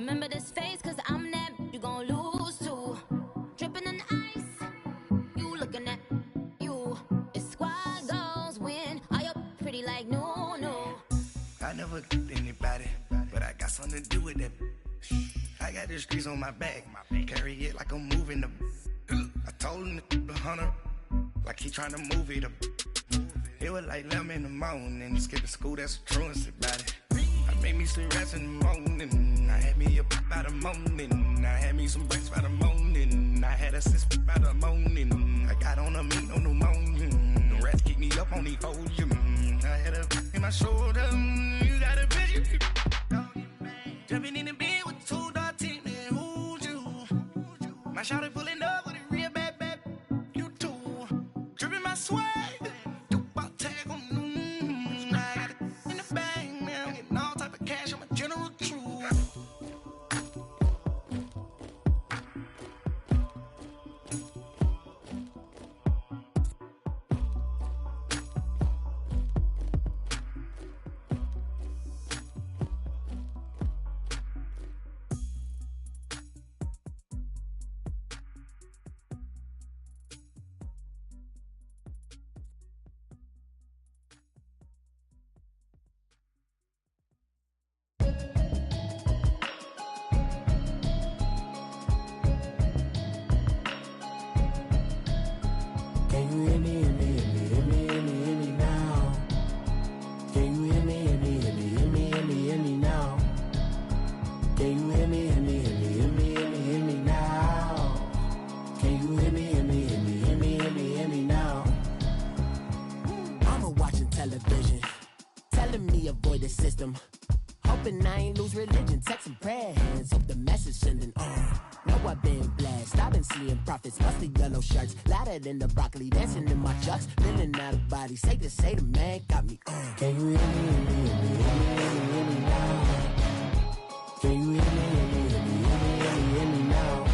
Remember this face, cause I'm that you gon' lose too. Dripping in ice, you looking at you. It's squad goals win. Are you pretty like no, no? I never anybody, but I got something to do with that. I got the streets on my back, carry it like I'm moving the. I told him to 100, like he tryna move it up. It was like 11 in the morning, skipping school, that's a truancy about it. I made me some rest in the morning, I had me a pop by the morning, I had me some breaks by the morning, I had a sis by the morning, I got on a meat, no pneumonia, the rats keep me up on the podium, I had a in my shoulder, you got a vision, jumping in the bed with 2 dark teeth, man, who's you? My shawty pulling up with a real bad, you too, dripping my swag. Hoping I ain't lose religion, texting prayer hands, hope the message sending on. Know I've been blessed, I've been seeing prophets, mustard yellow shirts, louder than the broccoli, dancing in my chucks, feeling out of body, say the man got me on. Can you hear me, hear me now? Can you hear me, hear me now?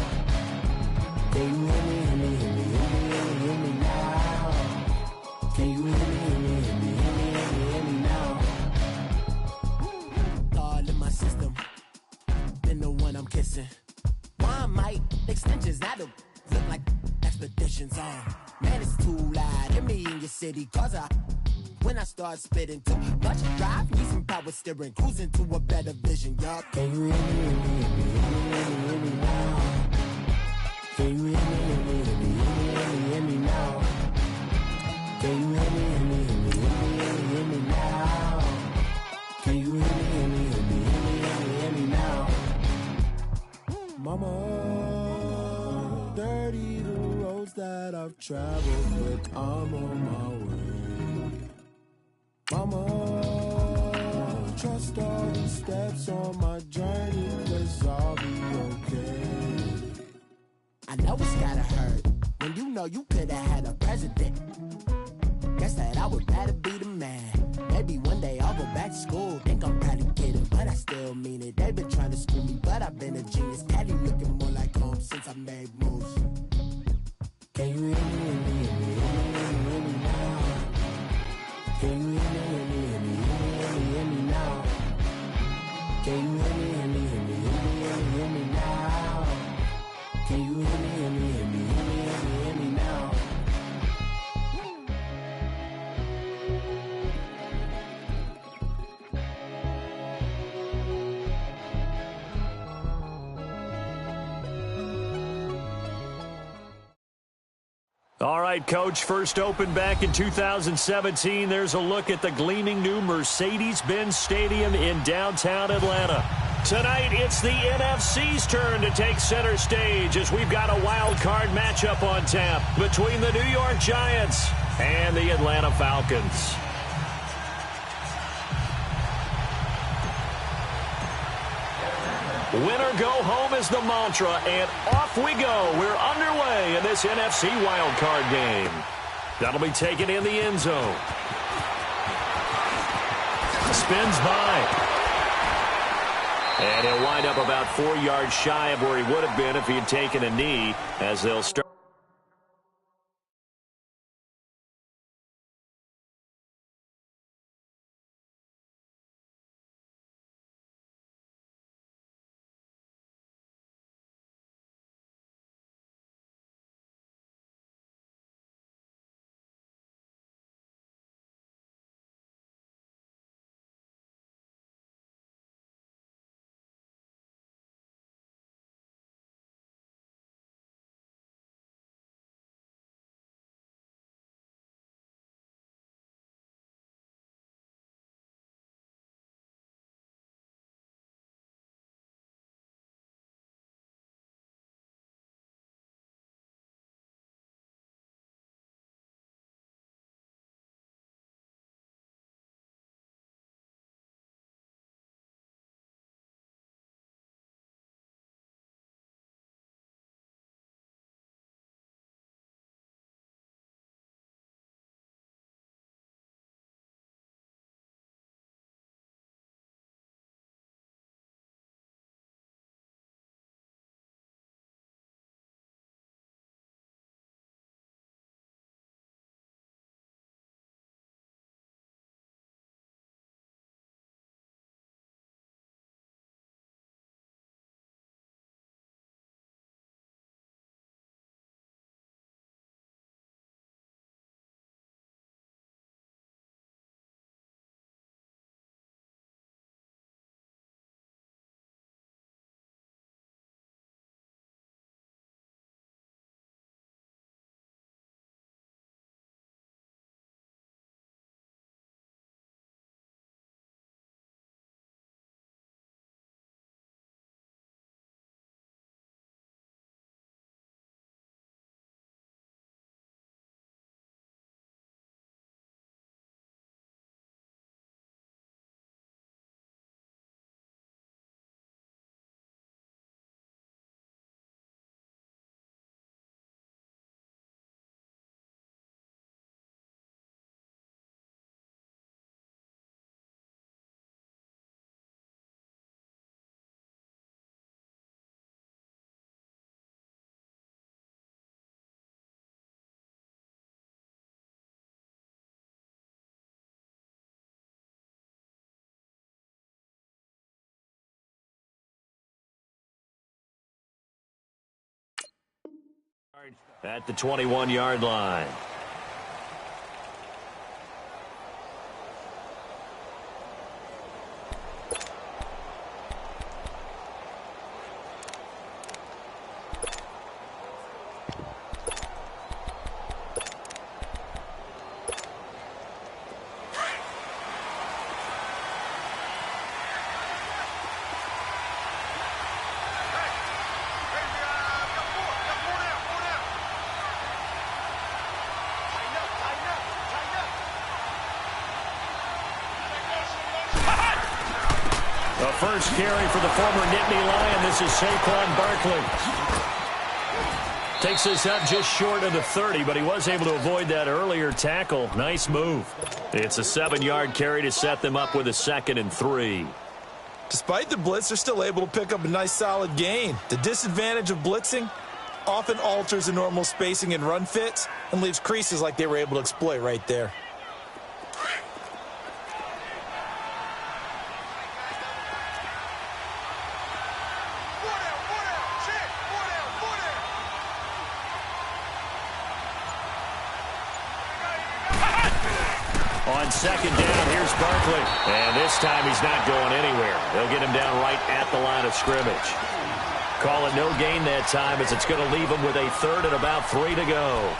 Can you hear me, hear me now? Can you hear me, hear me now? System, been the one I'm kissing. Why might extensions that'll look like expeditions on? Man, it's too loud. Hear me in your city, cause when I start spitting too much drive, need some power steering, cruising to a better vision, y'all. Can you hear me now? Can you hear me now? Can you hear me now? Can you hear me? Mama, dirty the roads that I've traveled with, I'm on my way. Mama, trust all these steps on my journey, 'cause I'll be okay. I know it's gotta hurt when you know you could've had a president. Guess that I would rather be the man. Maybe one day I'll go back to school. Think I'm probably kidding, but I still mean it. They've been trying to screw me, but I've been a genius. Caddy looking more like home since I made moves. Can you hear me now? Can you hear me now? Can you hear me now? Can you hear me now? All right, Coach, first opened back in 2017. There's a look at the gleaming new Mercedes-Benz Stadium in downtown Atlanta. Tonight, it's the NFC's turn to take center stage as we've got a wild card matchup on tap between the New York Giants and the Atlanta Falcons. Winner go home is the mantra, and off we go. We're underway in this NFC wildcard game. That'll be taken in the end zone. Spins by. And he'll wind up about 4 yards shy of where he would have been if he had taken a knee, as they'll start. At the 21-yard line. The first carry for the former Nittany Lion. This is Saquon Barkley. Takes this up just short of the 30, but he was able to avoid that earlier tackle. Nice move. It's a 7-yard carry to set them up with a 2nd and 3. Despite the blitz, they're still able to pick up a nice solid gain. The disadvantage of blitzing often alters the normal spacing and run fits and leaves creases like they were able to exploit right there. On 2nd down, here's Barkley. And this time he's not going anywhere. They'll get him down right at the line of scrimmage. Call it no gain that time as it's going to leave him with a 3rd and about 3 to go.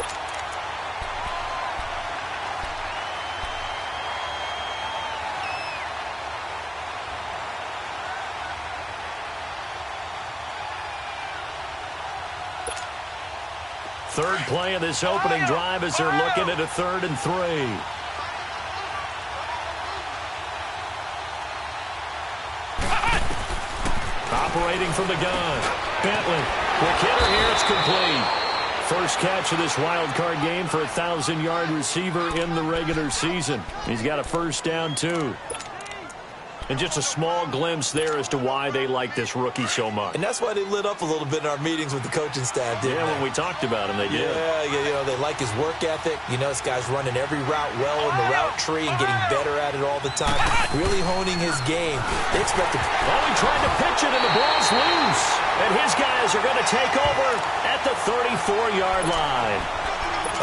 Third play of this opening drive as they're looking at a 3rd and 3. Operating from the gun. Bentley. Quick hitter here. It's complete. First catch of this wild card game for a 1,000-yard receiver in the regular season. He's got a first down, too. And just a small glimpse there as to why they like this rookie so much. And that's why they lit up a little bit in our meetings with the coaching staff, didn't they? When we talked about him, they did. Yeah, you know, they like his work ethic. You know, this guy's running every route well in the route tree and getting better at it all the time. Really honing his game. They expect to... Oh, he tried to pitch it, and the ball's loose. And his guys are going to take over at the 34-yard line.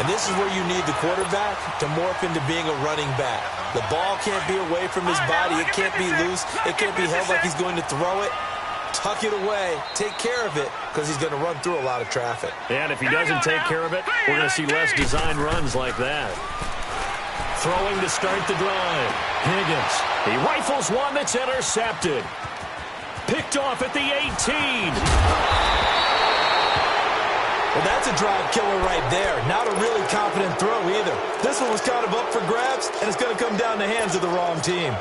And this is where you need the quarterback to morph into being a running back. The ball can't be away from his body. It can't be loose. It can't be held like he's going to throw it. Tuck it away. Take care of it because he's going to run through a lot of traffic. And if he doesn't take care of it, we're going to see less design runs like that. Throwing to start the drive. Higgins. He rifles one that's intercepted. Picked off at the 18. Well, that's a drive killer right there. Not a really confident throw either. This one was kind of up for grabs, and it's going to come down in the hands of the wrong team.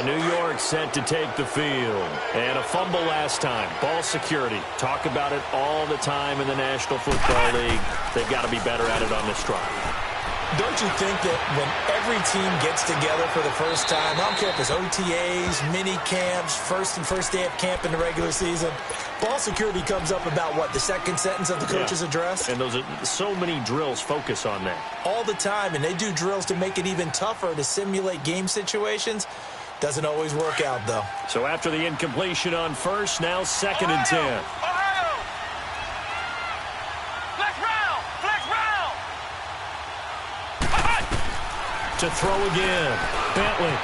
New York set to take the field. And a fumble last time. Ball security. Talk about it all the time in the National Football League. They've got to be better at it on this drive. Don't you think that when every team gets together for the first time, I don't care if it's OTAs, mini camps, first day of camp in the regular season, ball security comes up about what, the second sentence of the coach's address? And those are so many drills focus on that. All the time, and they do drills to make it even tougher to simulate game situations. Doesn't always work out, though. So after the incompletion on first, now 2nd and 10. To throw again. Bentley.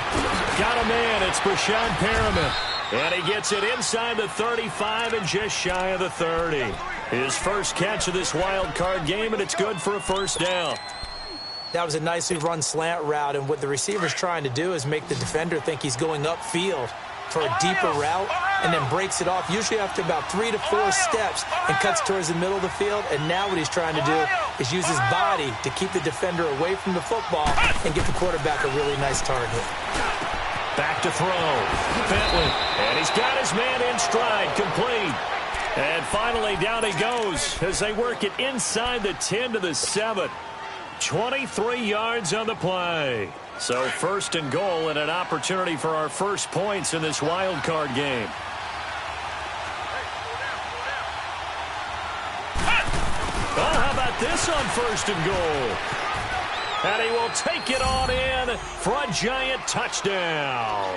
Got a man. It's Brashad Perriman. And he gets it inside the 35 and just shy of the 30. His first catch of this wild card game, and it's good for a first down. That was a nicely run slant route, and what the receiver's trying to do is make the defender think he's going upfield for a deeper route and then breaks it off, usually after about 3 to 4 steps, and cuts towards the middle of the field. And now what he's trying to do is use his body to keep the defender away from the football and give the quarterback a really nice target. Back to throw. Bentley. And he's got his man in stride. Complete. And finally down he goes as they work it inside the 10 to the 7. 23 yards on the play. So 1st and goal and an opportunity for our first points in this wild card game. Oh, how about this on 1st and goal? And he will take it on in for a Giant touchdown.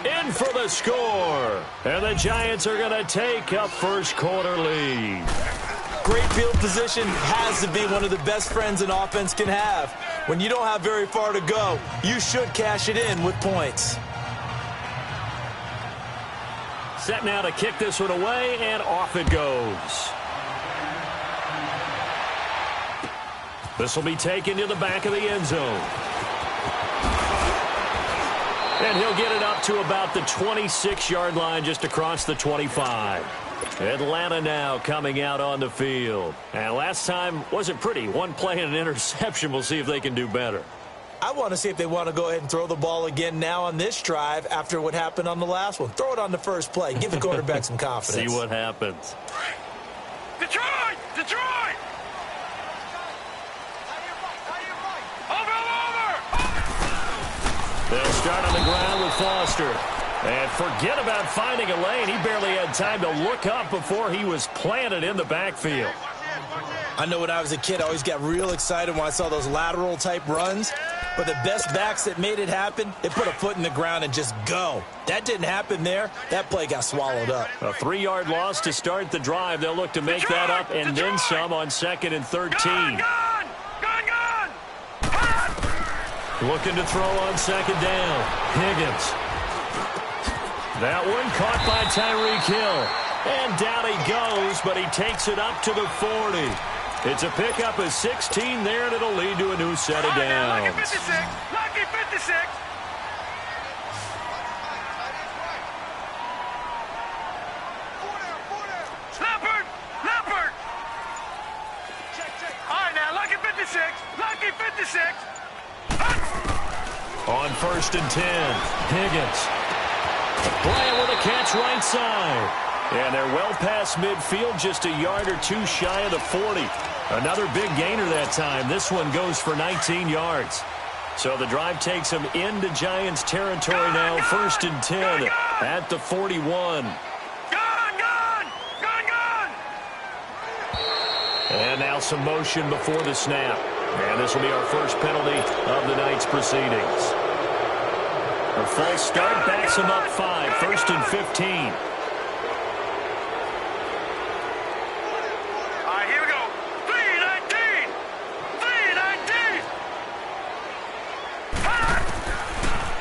In for the score. And the Giants are going to take a first quarter lead. Great field position has to be one of the best friends an offense can have. When you don't have very far to go, you should cash it in with points. Set now to kick this one away, and off it goes. This will be taken to the back of the end zone. And he'll get it up to about the 26-yard line, just across the 25. Atlanta now coming out on the field. And last time wasn't pretty. One play and an interception. We'll see if they can do better. I want to see if they want to go ahead and throw the ball again now on this drive after what happened on the last one. Throw it on the first play. Give the quarterback some confidence. See what happens. Detroit! Detroit! They'll start on the ground with Foster. And forget about finding a lane. He barely had time to look up before he was planted in the backfield. I know when I was a kid, I always got real excited when I saw those lateral-type runs. But the best backs that made it happen, they put a foot in the ground and just go. That didn't happen there. That play got swallowed up. A 3-yard loss to start the drive. They'll look to make that up and then some on 2nd and 13. Looking to throw on 2nd down. Higgins. That one caught by Tyreek Hill. And down he goes, but he takes it up to the 40. It's a pickup of 16 there, and it'll lead to a new set of downs. Lucky 56. Lucky 56. Leopard. Leopard. All right, now, lucky 56. Lucky 56. On 1st and 10, Higgins. Bryant with a catch right side. And they're well past midfield, just a yard or two shy of the 40. Another big gainer that time. This one goes for 19 yards. So the drive takes them into Giants territory now. 1st and 10 at the 41. And now some motion before the snap. And this will be our first penalty of the night's proceedings. A false start backs him up 5. 1st and 15. All right, here we go. 3-19.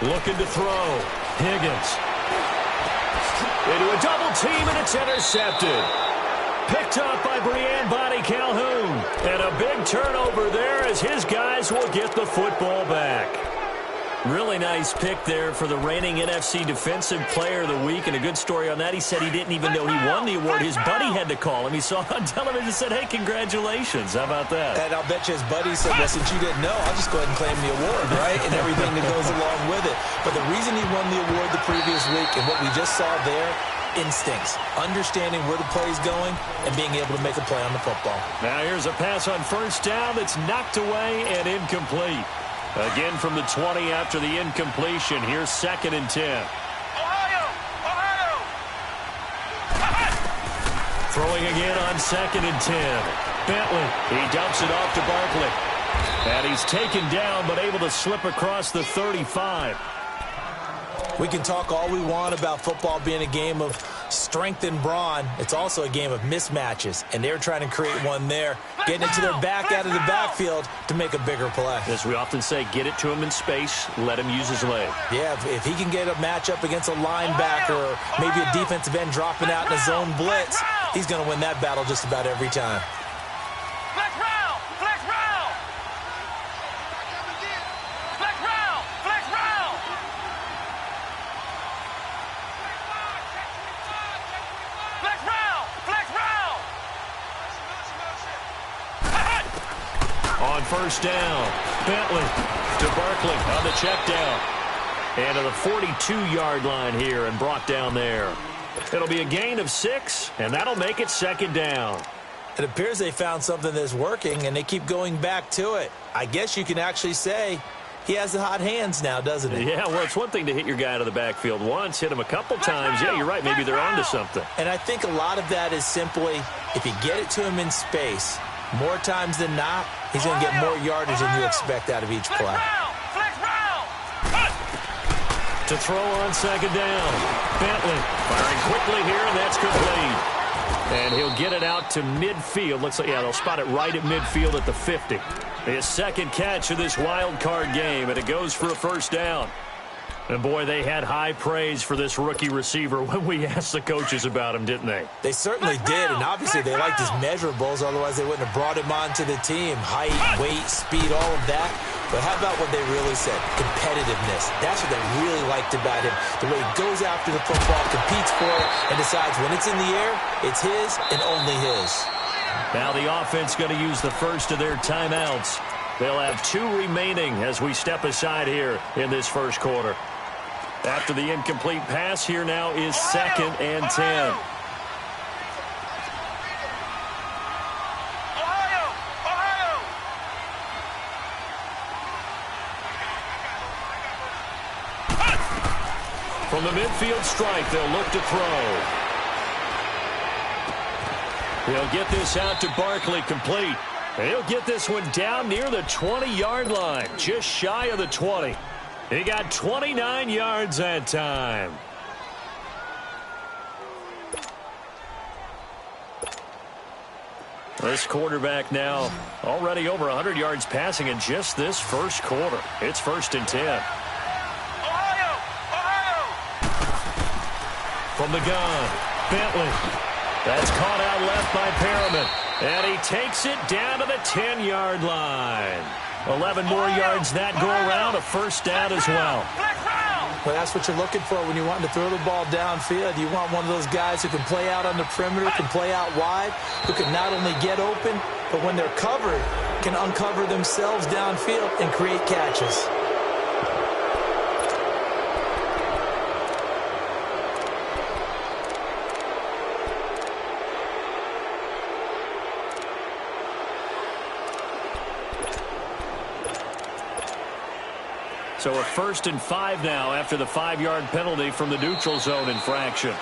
3-19. Looking to throw. Higgins. Into a double team, and it's intercepted. Picked up by Brian Body Calhoun. And a big turnover there as his guys will get the football back. Really nice pick there for the reigning NFC Defensive Player of the Week. And a good story on that. He said he didn't even know he won the award. His buddy had to call him. He saw it on television and said, hey, congratulations. How about that? And I'll bet you his buddy said, well, since you didn't know, I'll just go ahead and claim the award, right? And everything that goes along with it. But the reason he won the award the previous week and what we just saw there, instincts, understanding where the play is going, and being able to make a play on the football. Now here's a pass on 1st down that's knocked away and incomplete. Again from the 20 after the incompletion. Here's 2nd and 10. Ohio! Ohio! Throwing again on 2nd and 10. Bentley, he dumps it off to Barkley. And he's taken down but able to slip across the 35. We can talk all we want about football being a game of strength and brawn. It's also a game of mismatches, and they're trying to create one there, getting it to their back out of the backfield to make a bigger play. As we often say, get it to him in space, let him use his leg. Yeah, if he can get a matchup against a linebacker or maybe a defensive end dropping out in a zone blitz, he's going to win that battle just about every time. Flex round! Flex round! Flex round! Flex round! Flex round! Flex round! On 1st down, Bentley to Barkley on the check down. And to the 42-yard line here and brought down there. It'll be a gain of 6, and that'll make it 2nd down. It appears they found something that's working, and they keep going back to it. I guess you can actually say he has the hot hands now, doesn't he? Yeah, well, it's one thing to hit your guy out of the backfield once, hit him a couple times. Yeah, you're right. Maybe they're onto something. And I think a lot of that is simply if you get it to him in space, more times than not, he's going to get more yardage than you expect out of each play. Flex round! To throw on 2nd down. Bentley firing quickly here, and that's complete. And he'll get it out to midfield. Looks like, yeah, they'll spot it right at midfield at the 50. His second catch of this wild card game, and it goes for a first down. And, boy, they had high praise for this rookie receiver when we asked the coaches about him, didn't they? They certainly did, and obviously they liked his measurables. Otherwise, they wouldn't have brought him onto the team. Height, weight, speed, all of that. But how about what they really said? Competitiveness. That's what they really liked about him. The way he goes after the football, competes for it, and decides when it's in the air, it's his and only his. Now the offense going to use the first of their timeouts. They'll have 2 remaining as we step aside here in this first quarter. After the incomplete pass, here now is 2nd and 10. From the midfield strike, they'll look to throw. He'll get this out to Barkley, complete. And he'll get this one down near the 20-yard line, just shy of the 20. He got 29 yards that time. This quarterback now already over 100 yards passing in just this first quarter. It's 1st and 10. Ohio! From the gun, Bentley. That's caught out left by Perriman. And he takes it down to the 10-yard line. 11 more yards that go around, a first down as well. Well, that's what you're looking for when you're wanting to throw the ball downfield. You want one of those guys who can play out on the perimeter, can play out wide, who can not only get open, but when they're covered, can uncover themselves downfield and create catches. So a 1st and 5 now after the 5-yard penalty from the neutral zone infraction.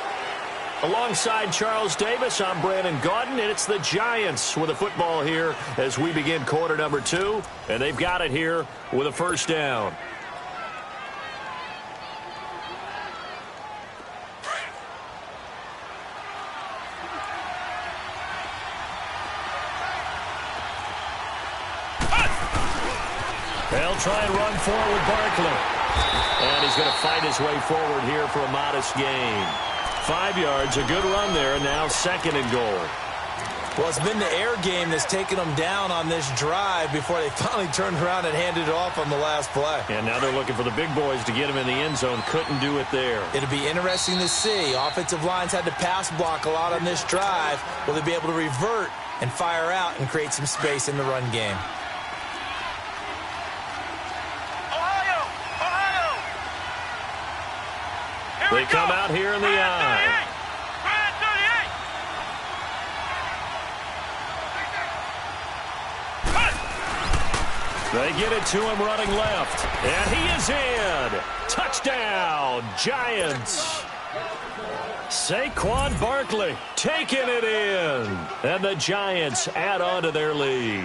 Alongside Charles Davis, I'm Brandon Gaudin, and it's the Giants with a football here as we begin quarter number 2, and they've got it here with a first down. They'll try and run forward Barkley. And he's going to fight his way forward here for a modest gain. 5 yards, a good run there, and now 2nd and goal. Well, it's been the air game that's taken them down on this drive before they finally turned around and handed it off on the last play. And now they're looking for the big boys to get him in the end zone. Couldn't do it there. It'll be interesting to see. Offensive lines had to pass block a lot on this drive. Will they be able to revert and fire out and create some space in the run game? They come out here in the eye. They get it to him running left. And he is in. Touchdown, Giants. Saquon Barkley taking it in. And the Giants add on to their lead.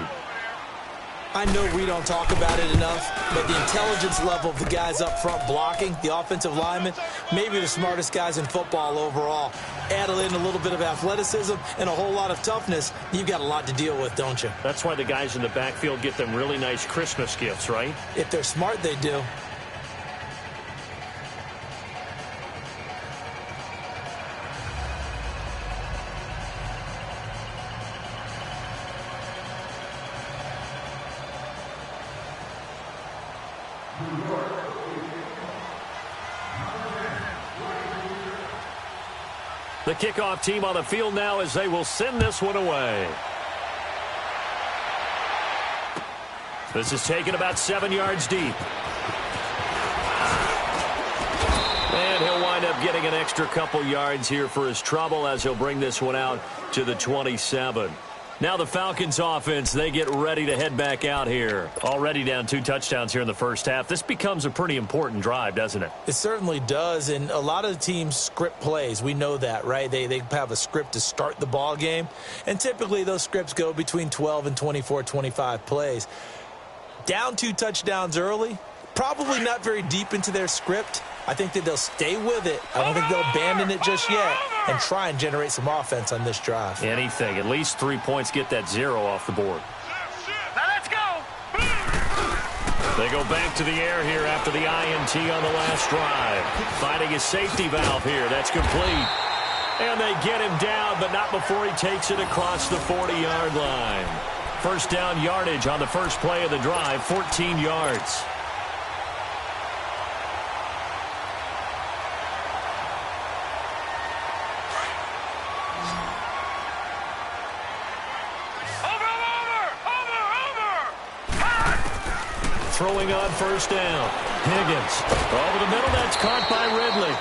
I know we don't talk about it enough, but the intelligence level of the guys up front blocking, the offensive linemen, maybe the smartest guys in football overall. Add in a little bit of athleticism and a whole lot of toughness, you've got a lot to deal with, don't you? That's why the guys in the backfield get them really nice Christmas gifts, right? If they're smart, they do. The kickoff team on the field now as they will send this one away. This is taken about 7 yards deep. And he'll wind up getting an extra couple yards here for his trouble as he'll bring this one out to the 27. Now the Falcons offense, they get ready to head back out here. Already down 2 touchdowns here in the first half. This becomes a pretty important drive, doesn't it? It certainly does, and a lot of the teams script plays. We know that, right? They have a script to start the ball game, and typically those scripts go between 12 and 24, 25 plays. Down 2 touchdowns early, Probably not very deep into their script. I think that they'll stay with it. I don't think they'll abandon it just yet and try and generate some offense on this drive. Anything. At least 3 points, get that 0 off the board. Now let's go. They go back to the air here after the INT on the last drive. Finding his safety valve here. That's complete. And they get him down, but not before he takes it across the 40-yard line. First down yardage on the first play of the drive, 14 yards. Throwing on first down. Higgins over the middle. That's caught by Ridley.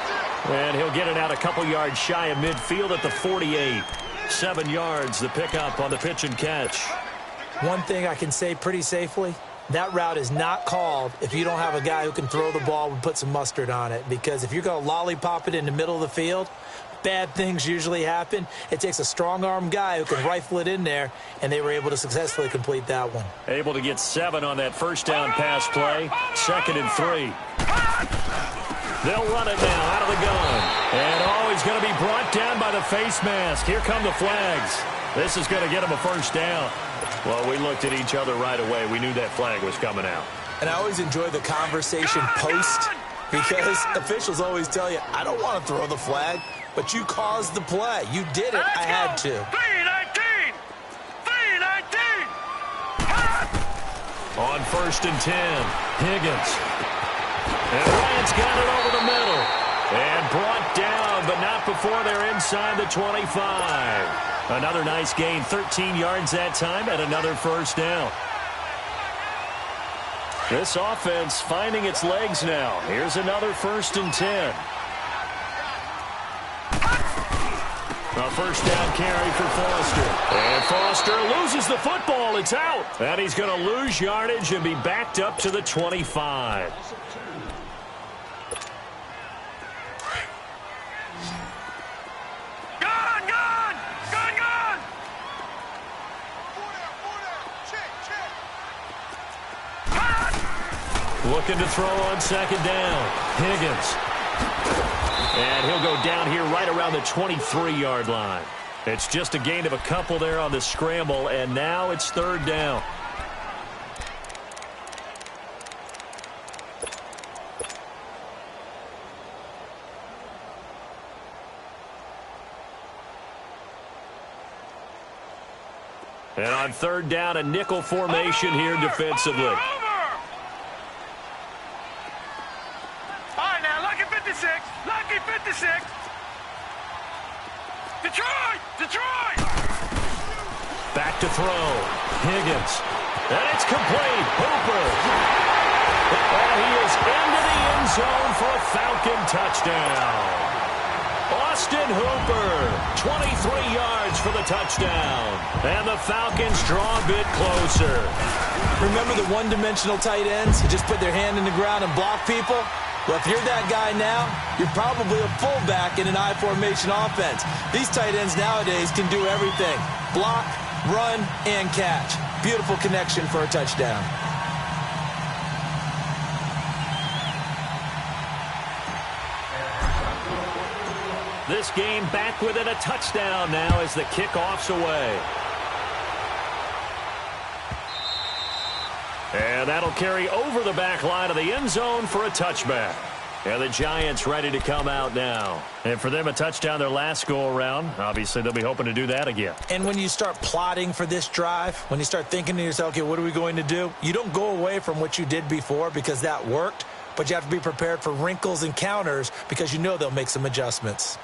And he'll get it out a couple yards shy of midfield at the 48. 7 yards, the pickup on the pitch and catch. One thing I can say pretty safely, that route is not called if you don't have a guy who can throw the ball and put some mustard on it. Because if you're going to lollipop it in the middle of the field, bad things usually happen. It takes a strong-arm guy who can rifle it in there, and they were able to successfully complete that one. Able to get 7 on that first down pass play. 2nd and 3. They'll run it now out of the gun. And, he's going to be brought down by the face mask. Here come the flags. This is going to get him a first down. Well, we looked at each other right away. We knew that flag was coming out. And I always enjoy the conversation post because officials always tell you, I don't want to throw the flag, but you caused the play. You did it. I had to. 3-19. 3-19. On 1st and 10, Higgins. And Bryant's got it over the middle. And brought down, but not before they're inside the 25. Another nice gain, 13 yards that time, and another first down. This offense finding its legs now. Here's another 1st and 10. A first down carry for Foster. And Foster loses the football. It's out. And he's going to lose yardage and be backed up to the 25. Looking to throw on 2nd down. Higgins. And he'll go down here right around the 23-yard line. It's just a gain of a couple there on the scramble, and now it's 3rd down. And on 3rd down, a nickel formation here defensively. Lucky 56. Detroit. Back to throw. Higgins. And it's complete. Hooper. And he is into the end zone for a Falcon touchdown. Austin Hooper, 23 yards for the touchdown. And the Falcons draw a bit closer. Remember the one-dimensional tight ends who just put their hand in the ground and block people? Well, if you're that guy now, you're probably a fullback in an I-formation offense. These tight ends nowadays can do everything. Block, run, and catch. Beautiful connection for a touchdown. This game back within a touchdown now as the kickoff's away. And that'll carry over the back line of the end zone for a touchback. And the Giants ready to come out now. And for them, a touchdown their last go-around. Obviously, they'll be hoping to do that again. And when you start plotting for this drive, when you start thinking to yourself, okay, what are we going to do? You don't go away from what you did before because that worked, but you have to be prepared for wrinkles and counters because you know they'll make some adjustments.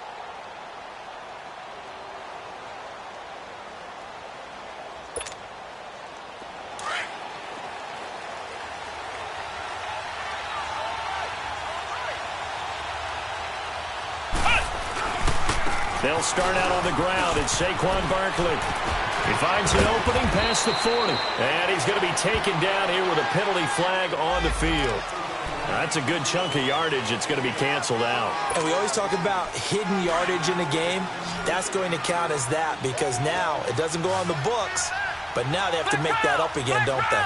They'll start out on the ground. It's Saquon Barkley. He finds an opening past the 40. And he's going to be taken down here with a penalty flag on the field. That's a good chunk of yardage. It's going to be canceled out. And we always talk about hidden yardage in a game. That's going to count as that because now it doesn't go on the books, but now they have to make that up again, don't they?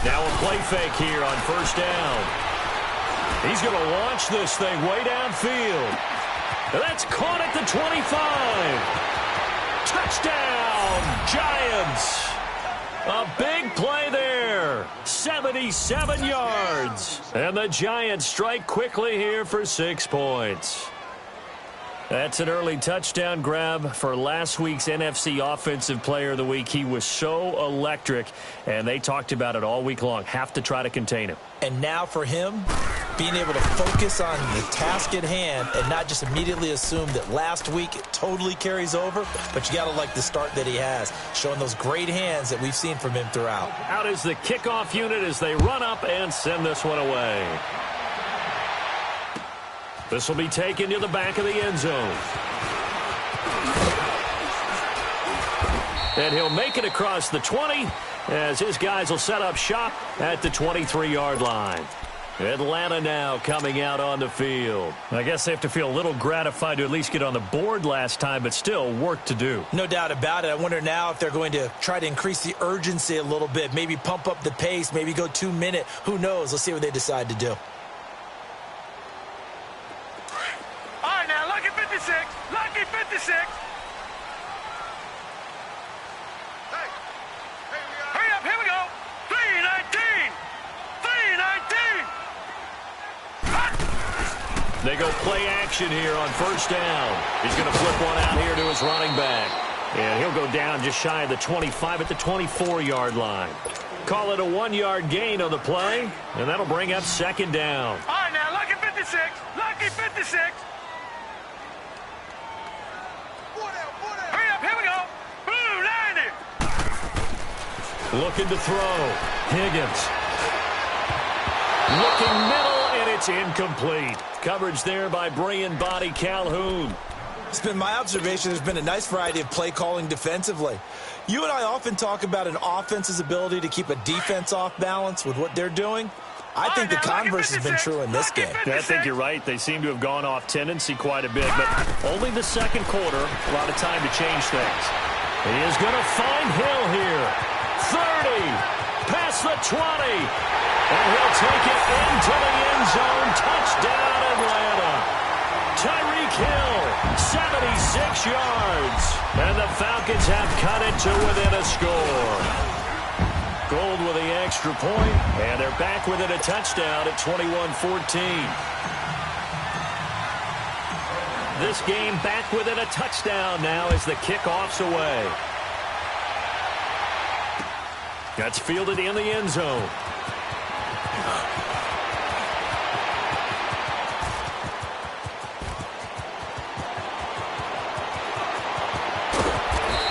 Now a play fake here on first down. He's going to launch this thing way downfield. That's caught at the 25. Touchdown, Giants. A big play there. 77 yards. And the Giants strike quickly here for 6 points. That's an early touchdown grab for last week's NFC Offensive Player of the Week. He was so electric, and they talked about it all week long. Have to try to contain him. And now for him, being able to focus on the task at hand and not just immediately assume that last week it totally carries over, but you got to like the start that he has, showing those great hands that we've seen from him throughout. Out is the kickoff unit as they run up and send this one away. This will be taken to the back of the end zone. And he'll make it across the 20 as his guys will set up shop at the 23-yard line. Atlanta now coming out on the field. I guess they have to feel a little gratified to at least get on the board last time, but still work to do. No doubt about it. I wonder now if they're going to try to increase the urgency a little bit, maybe pump up the pace, maybe go 2-minute. Who knows? Let's see what they decide to do. All right, now, lucky 56. Lucky 56. Hurry up, here we go. 319. 319. They go play action here on first down. He's going to flip one out here to his running back. And he'll go down just shy of the 25 at the 24-yard line. Call it a 1-yard gain on the play, and that'll bring up second down. All right, now, lucky 56. Lucky 56. Hurry up, here we go. Blue 90. Looking to throw. Higgins. Looking middle, and it's incomplete. Coverage there by Brian Body Calhoun. It's been my observation there's been a nice variety of play calling defensively. You and I often talk about an offense's ability to keep a defense off balance with what they're doing. I think the converse has been true in this game. Yeah, I think you're right. They seem to have gone off tendency quite a bit, but only the second quarter, a lot of time to change things. He is going to find Hill here. 30, past the 20, and he'll take it into the end zone. Touchdown, Atlanta. Tyreek Hill, 76 yards, and the Falcons have cut it to within a score. Gold with the extra point, and they're back within a touchdown at 21-14. This game back within a touchdown now as the kickoff's away. That's fielded in the end zone.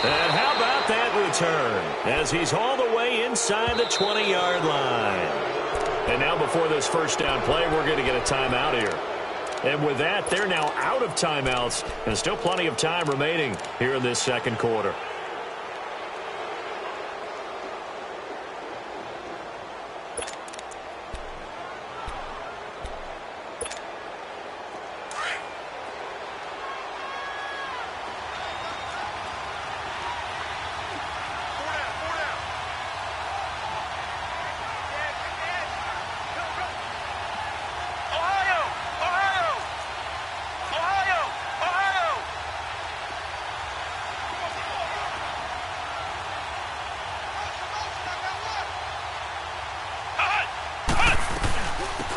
And how about that return as he's all the way inside the 20-yard line. And now before this first down play, we're going to get a timeout here. And with that, they're now out of timeouts and still plenty of time remaining here in this second quarter.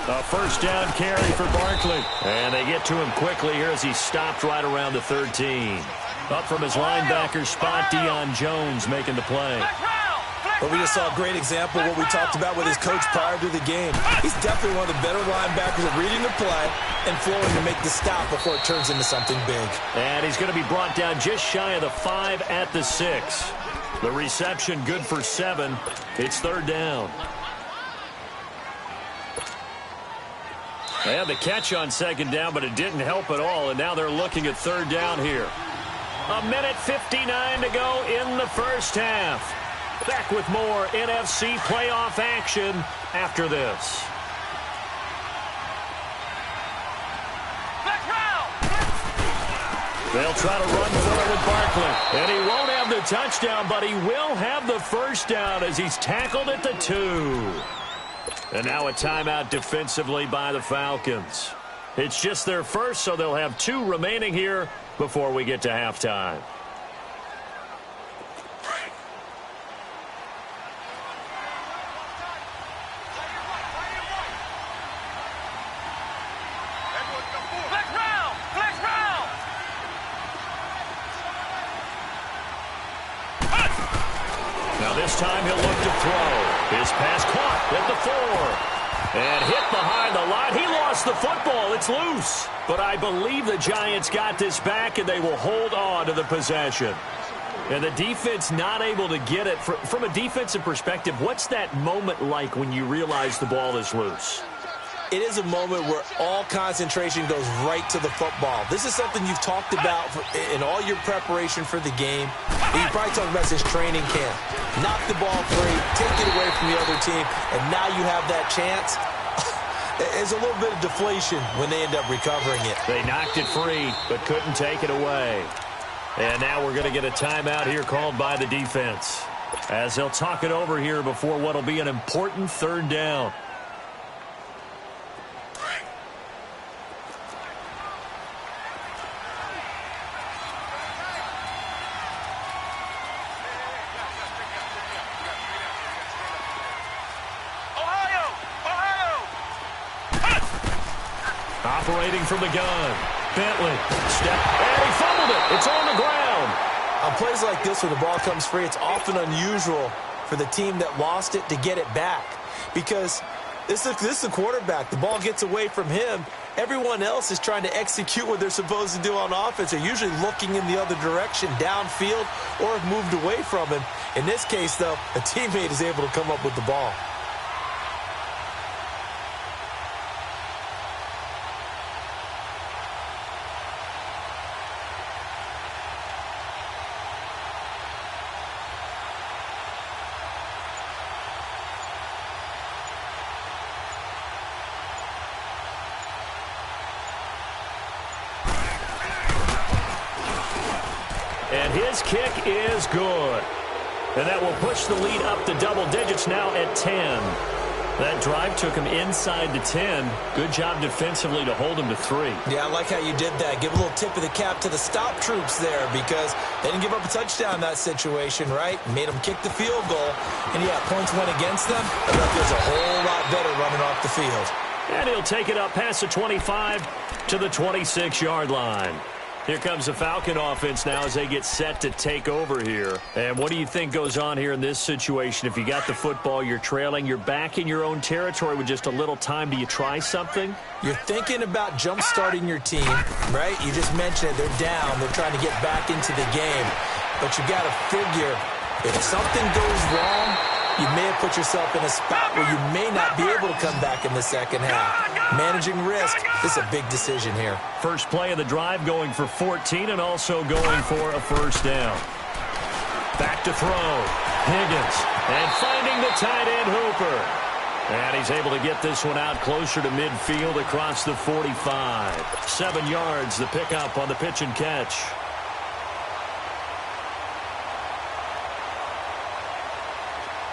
A first down carry for Barkley. And they get to him quickly here as he stopped right around the 13. Up from his linebacker spot, Deion Jones making the play. But we just saw a great example of what we talked about with his coach prior to the game. He's definitely one of the better linebackers at reading the play and flowing to make the stop before it turns into something big. And he's going to be brought down just shy of the 5 at the 6. The reception good for 7. It's third down. They had the catch on second down, but it didn't help at all, and now they're looking at third down here. 1:59 to go in the first half. Back with more NFC playoff action after this. They'll try to run for it with Barkley. And he won't have the touchdown, but he will have the first down as he's tackled at the 2. And now a timeout defensively by the Falcons. It's just their first, so they'll have 2 remaining here before we get to halftime. This time he'll look to throw. His pass caught at the 4. And hit behind the line. He lost the football. It's loose. But I believe the Giants got this back, and they will hold on to the possession. And the defense not able to get it. From a defensive perspective, what's that moment like when you realize the ball is loose? It is a moment where all concentration goes right to the football. This is something you've talked about in all your preparation for the game. And you probably talked about this training camp. Knock the ball free, take it away from the other team, and now you have that chance. There's a little bit of deflation when they end up recovering it. They knocked it free, but couldn't take it away. And now we're going to get a timeout here called by the defense, as they'll talk it over here before what will be an important 3rd down. Operating from the gun. Bentley. Step. And he fumbled it. It's on the ground. On plays like this where the ball comes free, it's often unusual for the team that lost it to get it back. Because this is the quarterback. The ball gets away from him. Everyone else is trying to execute what they're supposed to do on offense. They're usually looking in the other direction, downfield, or have moved away from him. In this case, though, a teammate is able to come up with the ball. And his kick is good. And that will push the lead up to double digits now at 10. That drive took him inside the 10. Good job defensively to hold him to 3. Yeah, I like how you did that. Give a little tip of the cap to the stop troops there because they didn't give up a touchdown in that situation, right? Made them kick the field goal. And, yeah, points went against them. But that feels a whole lot better running off the field. And he'll take it up past the 25 to the 26-yard line. Here comes the Falcon offense now as they get set to take over here. And what do you think goes on here in this situation? If you got the football, you're trailing, you're back in your own territory with just a little time. Do you try something? You're thinking about jump-starting your team, right? You just mentioned it. They're down. They're trying to get back into the game. But you got to figure if something goes wrong, you may have put yourself in a spot where you may not be able to come back in the second half. Managing risk, this is a big decision here. First play of the drive going for 14 and also going for a first down. Back to throw. Higgins. And finding the tight end Hooper. And he's able to get this one out closer to midfield across the 45. 7 yards, the pickup on the pitch and catch.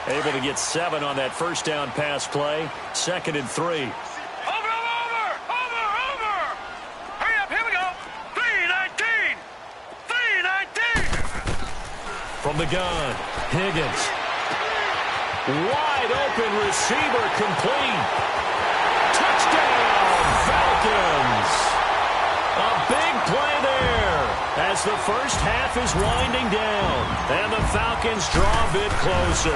Able to get 7 on that first down pass play. 2nd and 3. Over! Hurry up, here we go! 3-19! 3-19! From the gun, Higgins. Wide open receiver complete. Touchdown, Falcons! A big play there as the first half is winding down. And the Falcons draw a bit closer.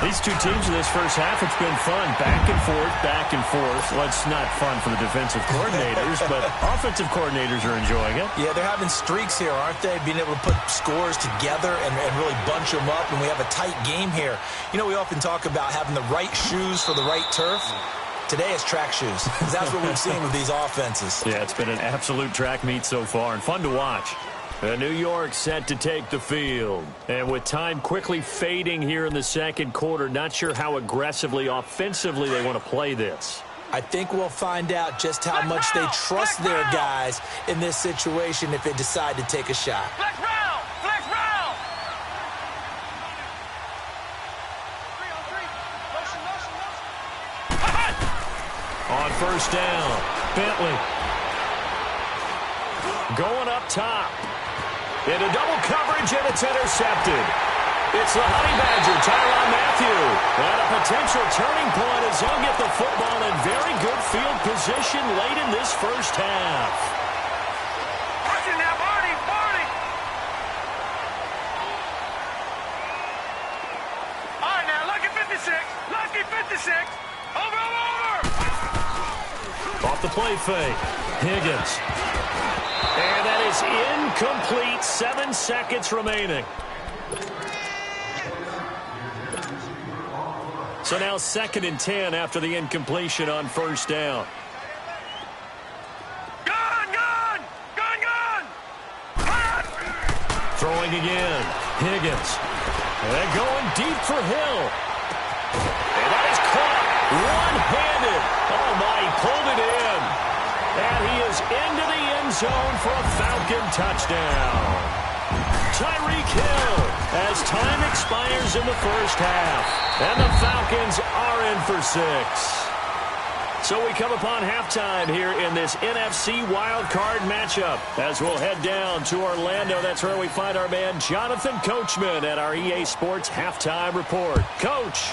These two teams in this first half, it's been fun. Back and forth, back and forth. Well, it's not fun for the defensive coordinators, but offensive coordinators are enjoying it. Yeah, they're having streaks here, aren't they? Being able to put scores together and really bunch them up, and we have a tight game here. You know, we often talk about having the right shoes for the right turf. Today it's track shoes. That's what we've seen with these offenses. Yeah, it's been an absolute track meet so far and fun to watch. New York set to take the field. And with time quickly fading here in the second quarter, not sure how aggressively, offensively they want to play this. I think we'll find out just how much they trust their guys in this situation if they decide to take a shot. Flex round! Flex round! 3-on-3. On first down, Bentley. Going up top. Into double coverage, and it's intercepted. It's the Honey Badger, Tyrann Mathieu. And a potential turning point as he'll get the football in very good field position late in this first half. Watch it now, Barney! Barney! All right, now, lucky 56. Lucky 56. Over, over, over! Off the play fake. Higgins. And that is incomplete. 7 seconds remaining. So now 2nd and 10 after the incompletion on first down. Gun, gun! Gun, gun! Throwing again. Higgins. And going deep for Hill. And that is caught one-handed. Oh, my, he pulled it in. And he is into the end zone for a Falcon touchdown. Tyreek Hill as time expires in the first half. And the Falcons are in for 6. So we come upon halftime here in this NFC wildcard matchup as we'll head down to Orlando. That's where we find our man Jonathan Coachman at our EA Sports Halftime Report. Coach.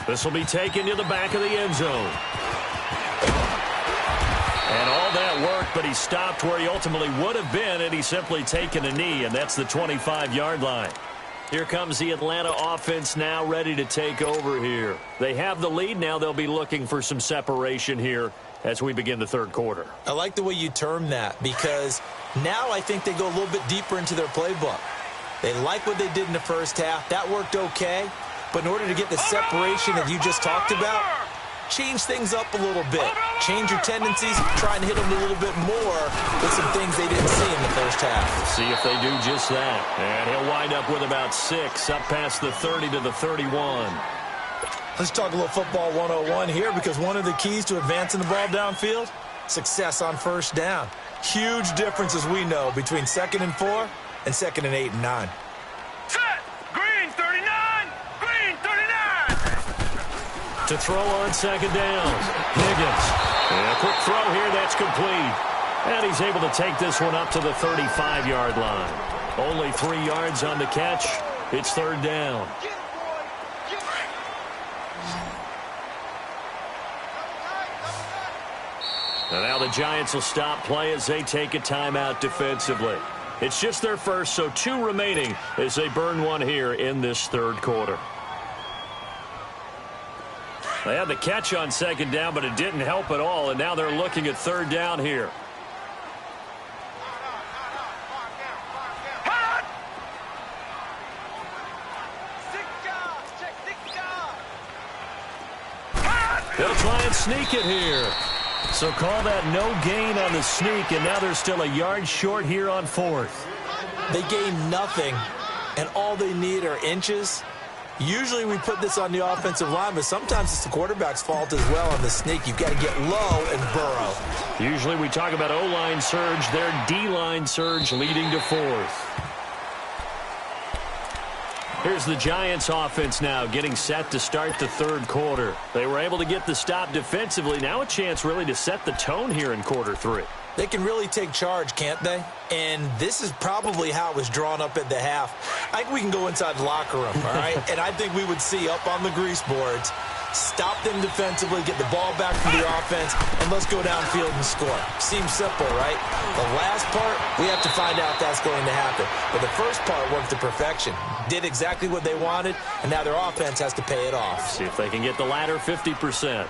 This will be taken to the back of the end zone. And all that work, but he stopped where he ultimately would have been, and he's simply taken a knee, and that's the 25-yard line. Here comes the Atlanta offense now ready to take over here. They have the lead. Now they'll be looking for some separation here as we begin the third quarter. I like the way you term that because now I think they go a little bit deeper into their playbook. They like what they did in the first half. That worked okay. But in order to get the separation that you just talked about, change things up a little bit. Change your tendencies, try and hit them a little bit more with some things they didn't see in the first half. See if they do just that. And he'll wind up with about 6 up past the 30 to the 31. Let's talk a little football 101 here because one of the keys to advancing the ball downfield, success on first down. Huge difference, as we know, between 2nd and 4 and 2nd and 8 and 9. Set! Green 39! Green 39! To throw on second down. Higgins. And a quick throw here. That's complete. And he's able to take this one up to the 35-yard line. Only 3 yards on the catch. It's third down. And now the Giants will stop play as they take a timeout defensively. It's just their first, so 2 remaining as they burn one here in this third quarter. They had the catch on second down, but it didn't help at all, and now they're looking at third down here. They'll try and sneak it here. So call that no gain on the sneak, and now they're still a yard short here on 4th. They gain nothing, and all they need are inches. Usually we put this on the offensive line, but sometimes it's the quarterback's fault as well on the sneak. You've got to get low and burrow. Usually we talk about O-line surge, their D-line surge leading to 4th. Here's the Giants offense now getting set to start the third quarter. They were able to get the stop defensively. Now a chance really to set the tone here in quarter 3. They can really take charge, can't they? And this is probably how it was drawn up at the half. I think we can go inside the locker room, all right? And I think we would see up on the grease boards, stop them defensively, get the ball back from the offense, and let's go downfield and score. Seems simple, right? The last part, we have to find out if that's going to happen. But the first part worked to perfection. Did exactly what they wanted, and now their offense has to pay it off. See if they can get the latter 50%.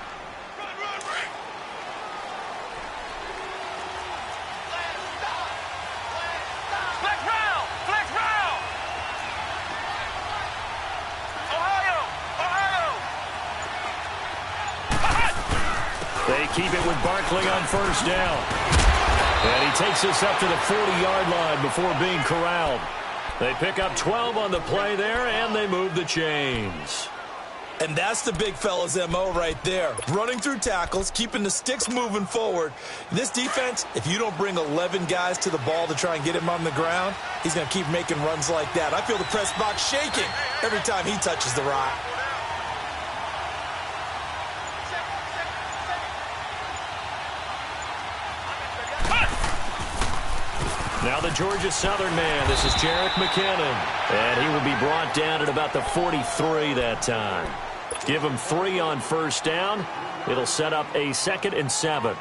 They keep it with Barkley on first down. And he takes this up to the 40-yard line before being corralled. They pick up 12 on the play there, and they move the chains. And that's the big fella's MO right there. Running through tackles, keeping the sticks moving forward. This defense, if you don't bring 11 guys to the ball to try and get him on the ground, he's going to keep making runs like that. I feel the press box shaking every time he touches the rock. Now the Georgia Southern man, this is Jerick McKinnon. And he will be brought down at about the 43 that time. Give him 3 on first down. It'll set up a 2nd and 7.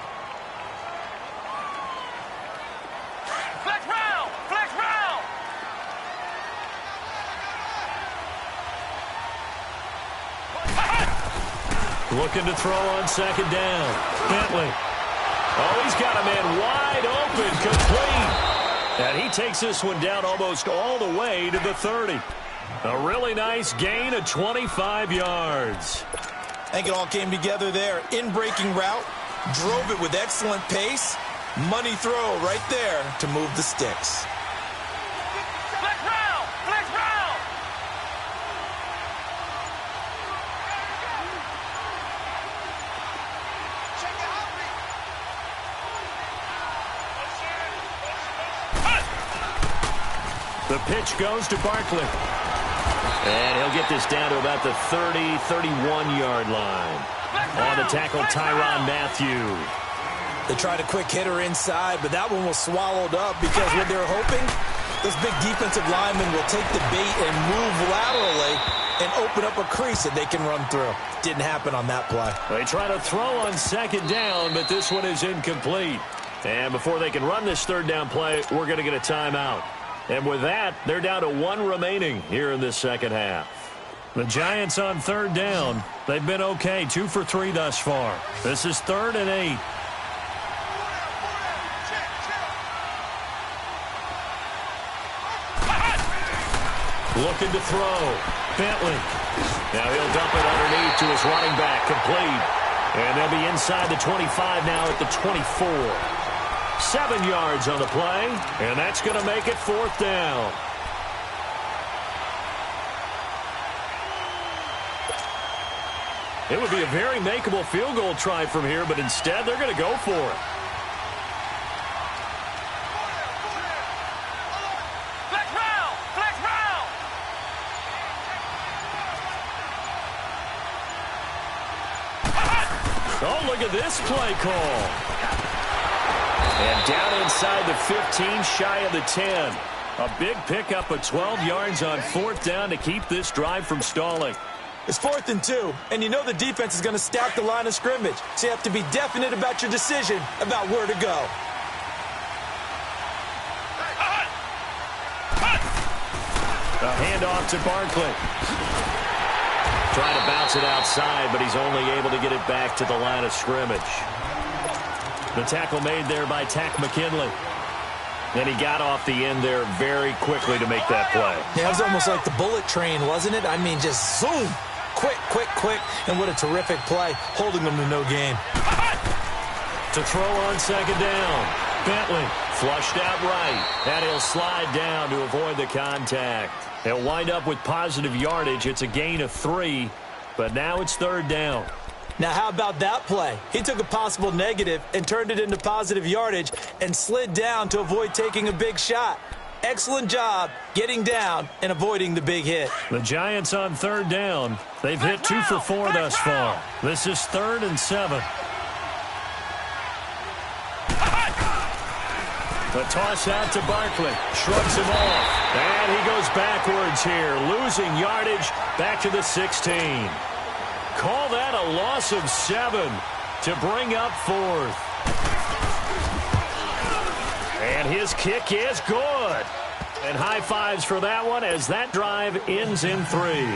Flex round! Flex round! Looking to throw on 2nd down. Bentley. Oh, he's got a man wide open, complete. And he takes this one down almost all the way to the 30. A really nice gain of 25 yards. I think it all came together there. In-breaking route, drove it with excellent pace. Money throw right there to move the sticks. Flex round! Flex round! The pitch goes to Barkley. And he'll get this down to about the 30, 31-yard line. On the tackle, Tyrann Mathieu. They tried a quick hitter inside, but that one was swallowed up because what they're hoping, this big defensive lineman will take the bait and move laterally and open up a crease that they can run through. Didn't happen on that play. They try to throw on 2nd down, but this one is incomplete. And before they can run this 3rd down play, we're going to get a timeout. And with that, they're down to 1 remaining here in this 2nd half. The Giants on 3rd down. They've been okay, 2 for 3 thus far. This is 3rd and 8. Looking to throw. Bentley. Now he'll dump it underneath to his running back, complete. And they'll be inside the 25 now at the 24. 7 yards on the play, and that's going to make it 4th down. It would be a very makeable field goal try from here, but instead they're going to go for it. Flex round! Flex round! Oh, look at this play call. And down inside the 15, shy of the 10. A big pickup of 12 yards on 4th down to keep this drive from stalling. It's 4th and 2, and you know the defense is going to stack the line of scrimmage, so you have to be definite about your decision about where to go. A handoff to Barkley. Trying to bounce it outside, but he's only able to get it back to the line of scrimmage. The tackle made there by Tack McKinley. And he got off the end there very quickly to make that play. Yeah, it was almost like the bullet train, wasn't it? I mean, just zoom. Quick, quick, quick. And what a terrific play, holding them to no gain. To throw on 2nd down. Bentley flushed out right. And he'll slide down to avoid the contact. He'll wind up with positive yardage. It's a gain of 3. But now it's 3rd down. Now, how about that play? He took a possible negative and turned it into positive yardage and slid down to avoid taking a big shot. Excellent job getting down and avoiding the big hit. The Giants on 3rd down. They've hit 2 for 4 thus far. This is 3rd and 7. The toss out to Barkley. Shrugs him off. And he goes backwards here, losing yardage back to the 16. Call that a loss of 7 to bring up 4th. And his kick is good. And high fives for that one as that drive ends in 3.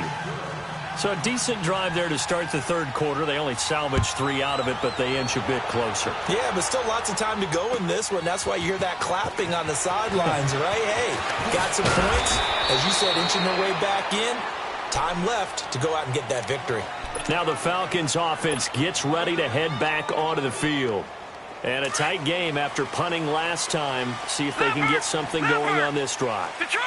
So a decent drive there to start the 3rd quarter. They only salvaged 3 out of it, but they inch a bit closer. Yeah, but still lots of time to go in this one. That's why you hear that clapping on the sidelines, right? Hey, got some points. As you said, inching their way back in. Time left to go out and get that victory. Now the Falcons offense gets ready to head back onto the field. And a tight game after punting last time. See if they can get something going on this drive. Detroit!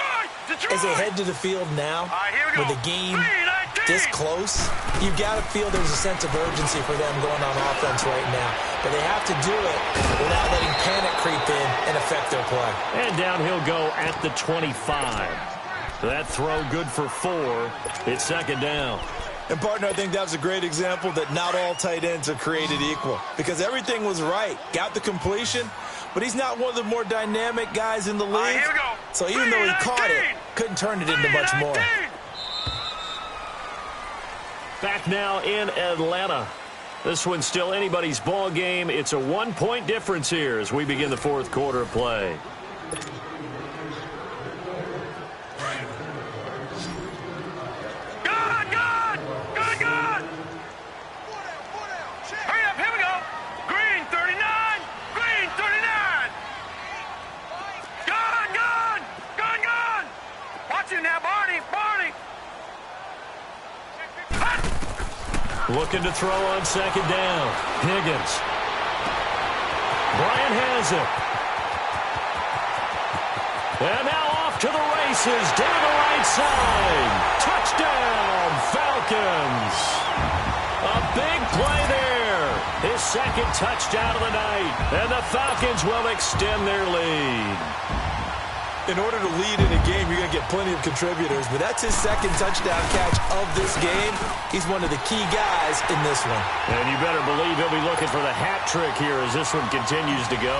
Detroit! As they head to the field now, All right, here we go. with the game 3-19. this close, you've got to feel there's a sense of urgency for them going on offense right now. But they have to do it without letting panic creep in and affect their play. And down he'll go at the 25. That throw good for 4. It's second down. And, partner, I think that was a great example that not all tight ends are created equal, because everything was right. Got the completion, but he's not one of the more dynamic guys in the league. Here we go. So even though he caught it, couldn't turn it into much more. Back now in Atlanta. This one's still anybody's ball game. It's a 1-point difference here as we begin the fourth quarter of play. Looking to throw on second down. Higgins. Bryant has it. And now off to the races down the right side. Touchdown, Falcons. A big play there. His second touchdown of the night. And the Falcons will extend their lead. In order to lead in a game, you're going to get plenty of contributors, but that's his second touchdown catch of this game. He's one of the key guys in this one. And you better believe he'll be looking for the hat trick here as this one continues to go.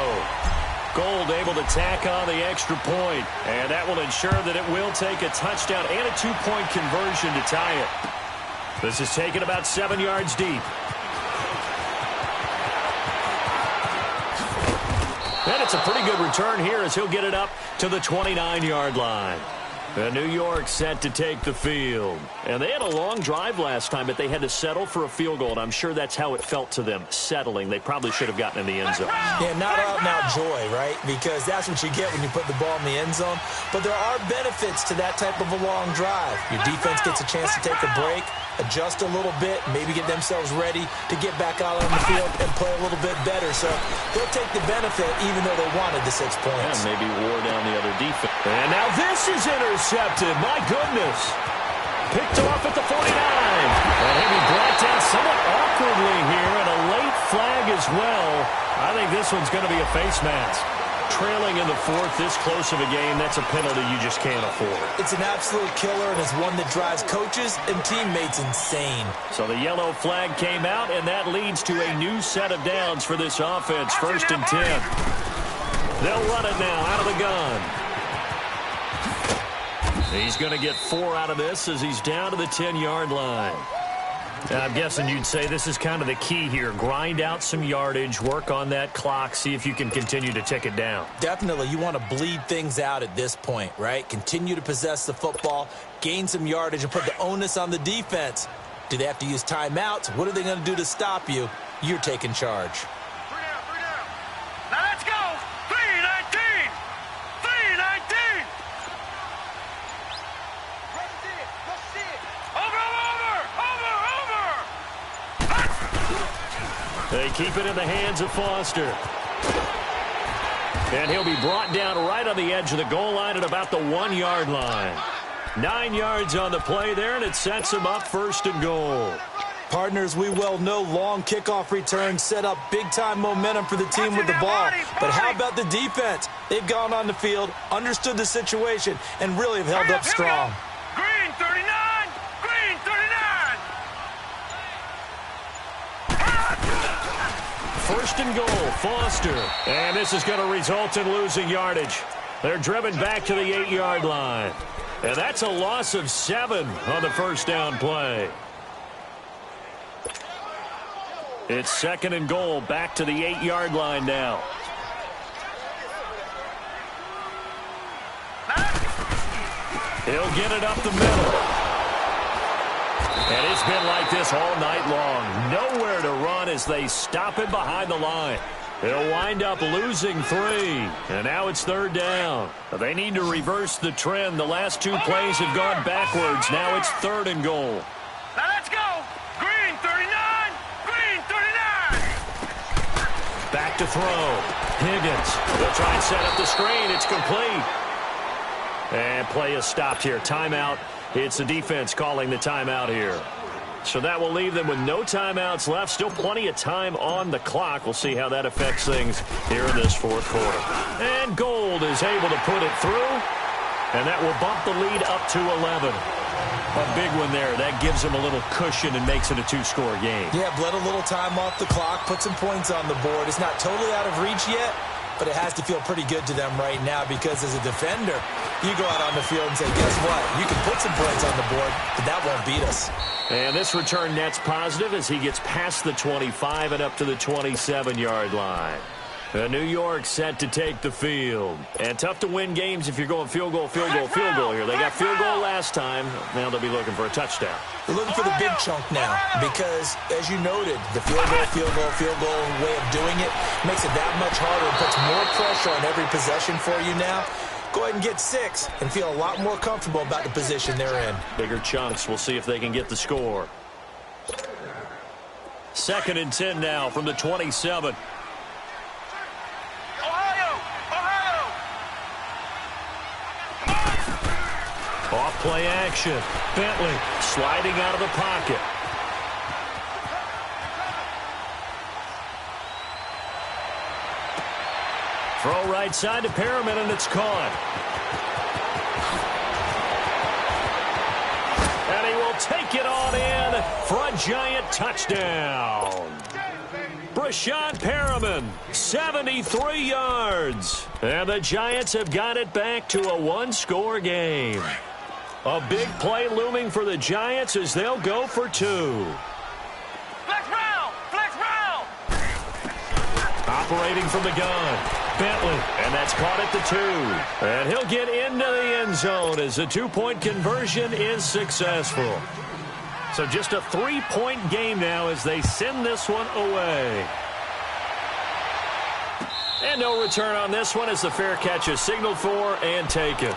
Gold able to tack on the extra point, and that will ensure that it will take a touchdown and a 2-point conversion to tie it. This is taken about 7 yards deep. And it's a pretty good return here as he'll get it up to the 29-yard line. And New York set to take the field. And they had a long drive last time, but they had to settle for a field goal. And I'm sure that's how it felt to them, settling. They probably should have gotten in the end zone. Yeah, not out-and-out joy, right? Because that's what you get when you put the ball in the end zone. But there are benefits to that type of a long drive. Your defense gets a chance to take a break, adjust a little bit, maybe get themselves ready to get back out on the field and play a little bit better. So they'll take the benefit even though they wanted the 6 points. And maybe wore down the other defense. And now this is intercepted. My goodness. Picked off at the 49. And he'll be brought down somewhat awkwardly here, and a late flag as well. I think this one's going to be a face mask. Trailing in the fourth, this close of a game, that's a penalty you just can't afford. It's an absolute killer, and it's one that drives coaches and teammates insane. So the yellow flag came out, and that leads to a new set of downs for this offense. 1st and 10. They'll run it now out of the gun. He's going to get 4 out of this as he's down to the 10-yard line. I'm guessing you'd say this is kind of the key here. Grind out some yardage, work on that clock, see if you can continue to tick it down. Definitely. You want to bleed things out at this point, right? Continue to possess the football, gain some yardage, and put the onus on the defense. Do they have to use timeouts? What are they going to do to stop you? You're taking charge. 3 down. Now let's go. 3-19. 3-19. They keep it in the hands of Foster. And he'll be brought down right on the edge of the goal line at about the 1-yard line. 9 yards on the play there, and it sets him up 1st and goal. Partners, we well know long kickoff returns set up big-time momentum for the team with the ball. But how about the defense? They've gone on the field, understood the situation, and really have held up strong. Green 39. Green 39. 1st and goal, Foster. And this is going to result in losing yardage. They're driven back to the 8-yard line. And that's a loss of 7 on the 1st down play. It's 2nd and goal, back to the 8-yard line now. He'll get it up the middle. And it's been like this all night long. Nowhere to run as they stop him behind the line. They'll wind up losing 3. And now it's 3rd down. They need to reverse the trend. The last 2 plays have gone backwards. Now it's 3rd and goal. Now let's go. Green 39. Green 39. Back to throw. Higgins. They'll try and set up the screen. It's complete. And play is stopped here. Timeout It's the defense calling the timeout here. So that will leave them with no timeouts left. Still plenty of time on the clock. We'll see how that affects things here in this fourth quarter. And Gold is able to put it through. And that will bump the lead up to 11. A big one there. That gives them a little cushion and makes it a two-score game. Yeah, bled a little time off the clock, put some points on the board. It's not totally out of reach yet, but it has to feel pretty good to them right now because as a defender, you go out on the field and say, guess what? You can put some points on the board, but that won't beat us. And this return net's positive as he gets past the 25 and up to the 27-yard line. New York set to take the field. And tough to win games if you're going field goal, field goal, field goal here. They got field goal last time. Now they'll be looking for a touchdown. They're looking for the big chunk now because, as you noted, the field goal way of doing it makes it that much harder and puts more pressure on every possession for you now. Go ahead and get 6 and feel a lot more comfortable about the position they're in. Bigger chunks. We'll see if they can get the score. 2nd and 10 now from the 27. Off play action. Bentley sliding out of the pocket. Throw right side to Perriman, and it's caught. And he will take it on in for a Giant touchdown. Brashad Perriman, 73 yards. And the Giants have got it back to a one-score game. A big play looming for the Giants as they'll go for 2. Flex round! Flex round! Operating from the gun, Bentley, and that's caught at the 2. And he'll get into the end zone as the 2-point conversion is successful. So just a 3-point game now as they send this one away. And no return on this one as the fair catch is signaled for and taken.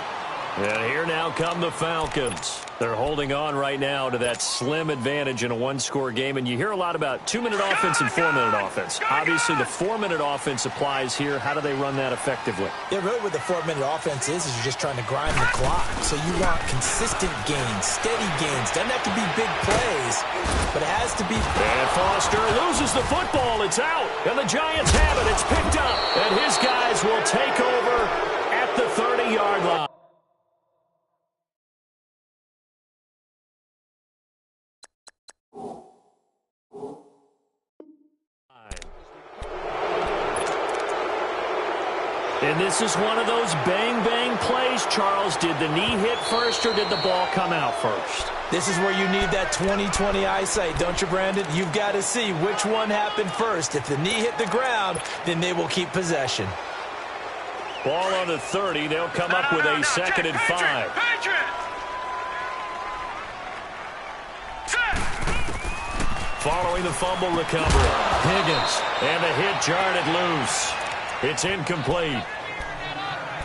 And here now come the Falcons. They're holding on right now to that slim advantage in a one-score game. And you hear a lot about 2-minute offense and 4-minute offense. Obviously, the 4-minute offense applies here. How do they run that effectively? Yeah, really what the 4-minute offense is you're just trying to grind the clock. So you want consistent gains, steady gains. Doesn't have to be big plays, but it has to be. And Foster loses the football. It's out. And the Giants have it. It's picked up. And his guys will take over at the 30-yard line. And this is one of those bang-bang plays, Charles. Did the knee hit first or did the ball come out first? This is where you need that 20/20 eyesight, don't you, Brandon? You've got to see which one happened first. If the knee hit the ground, then they will keep possession. Ball on the 30. They'll come up with a 2nd and 5. Following the fumble recovery, Higgins, and the hit jarred it loose. It's incomplete.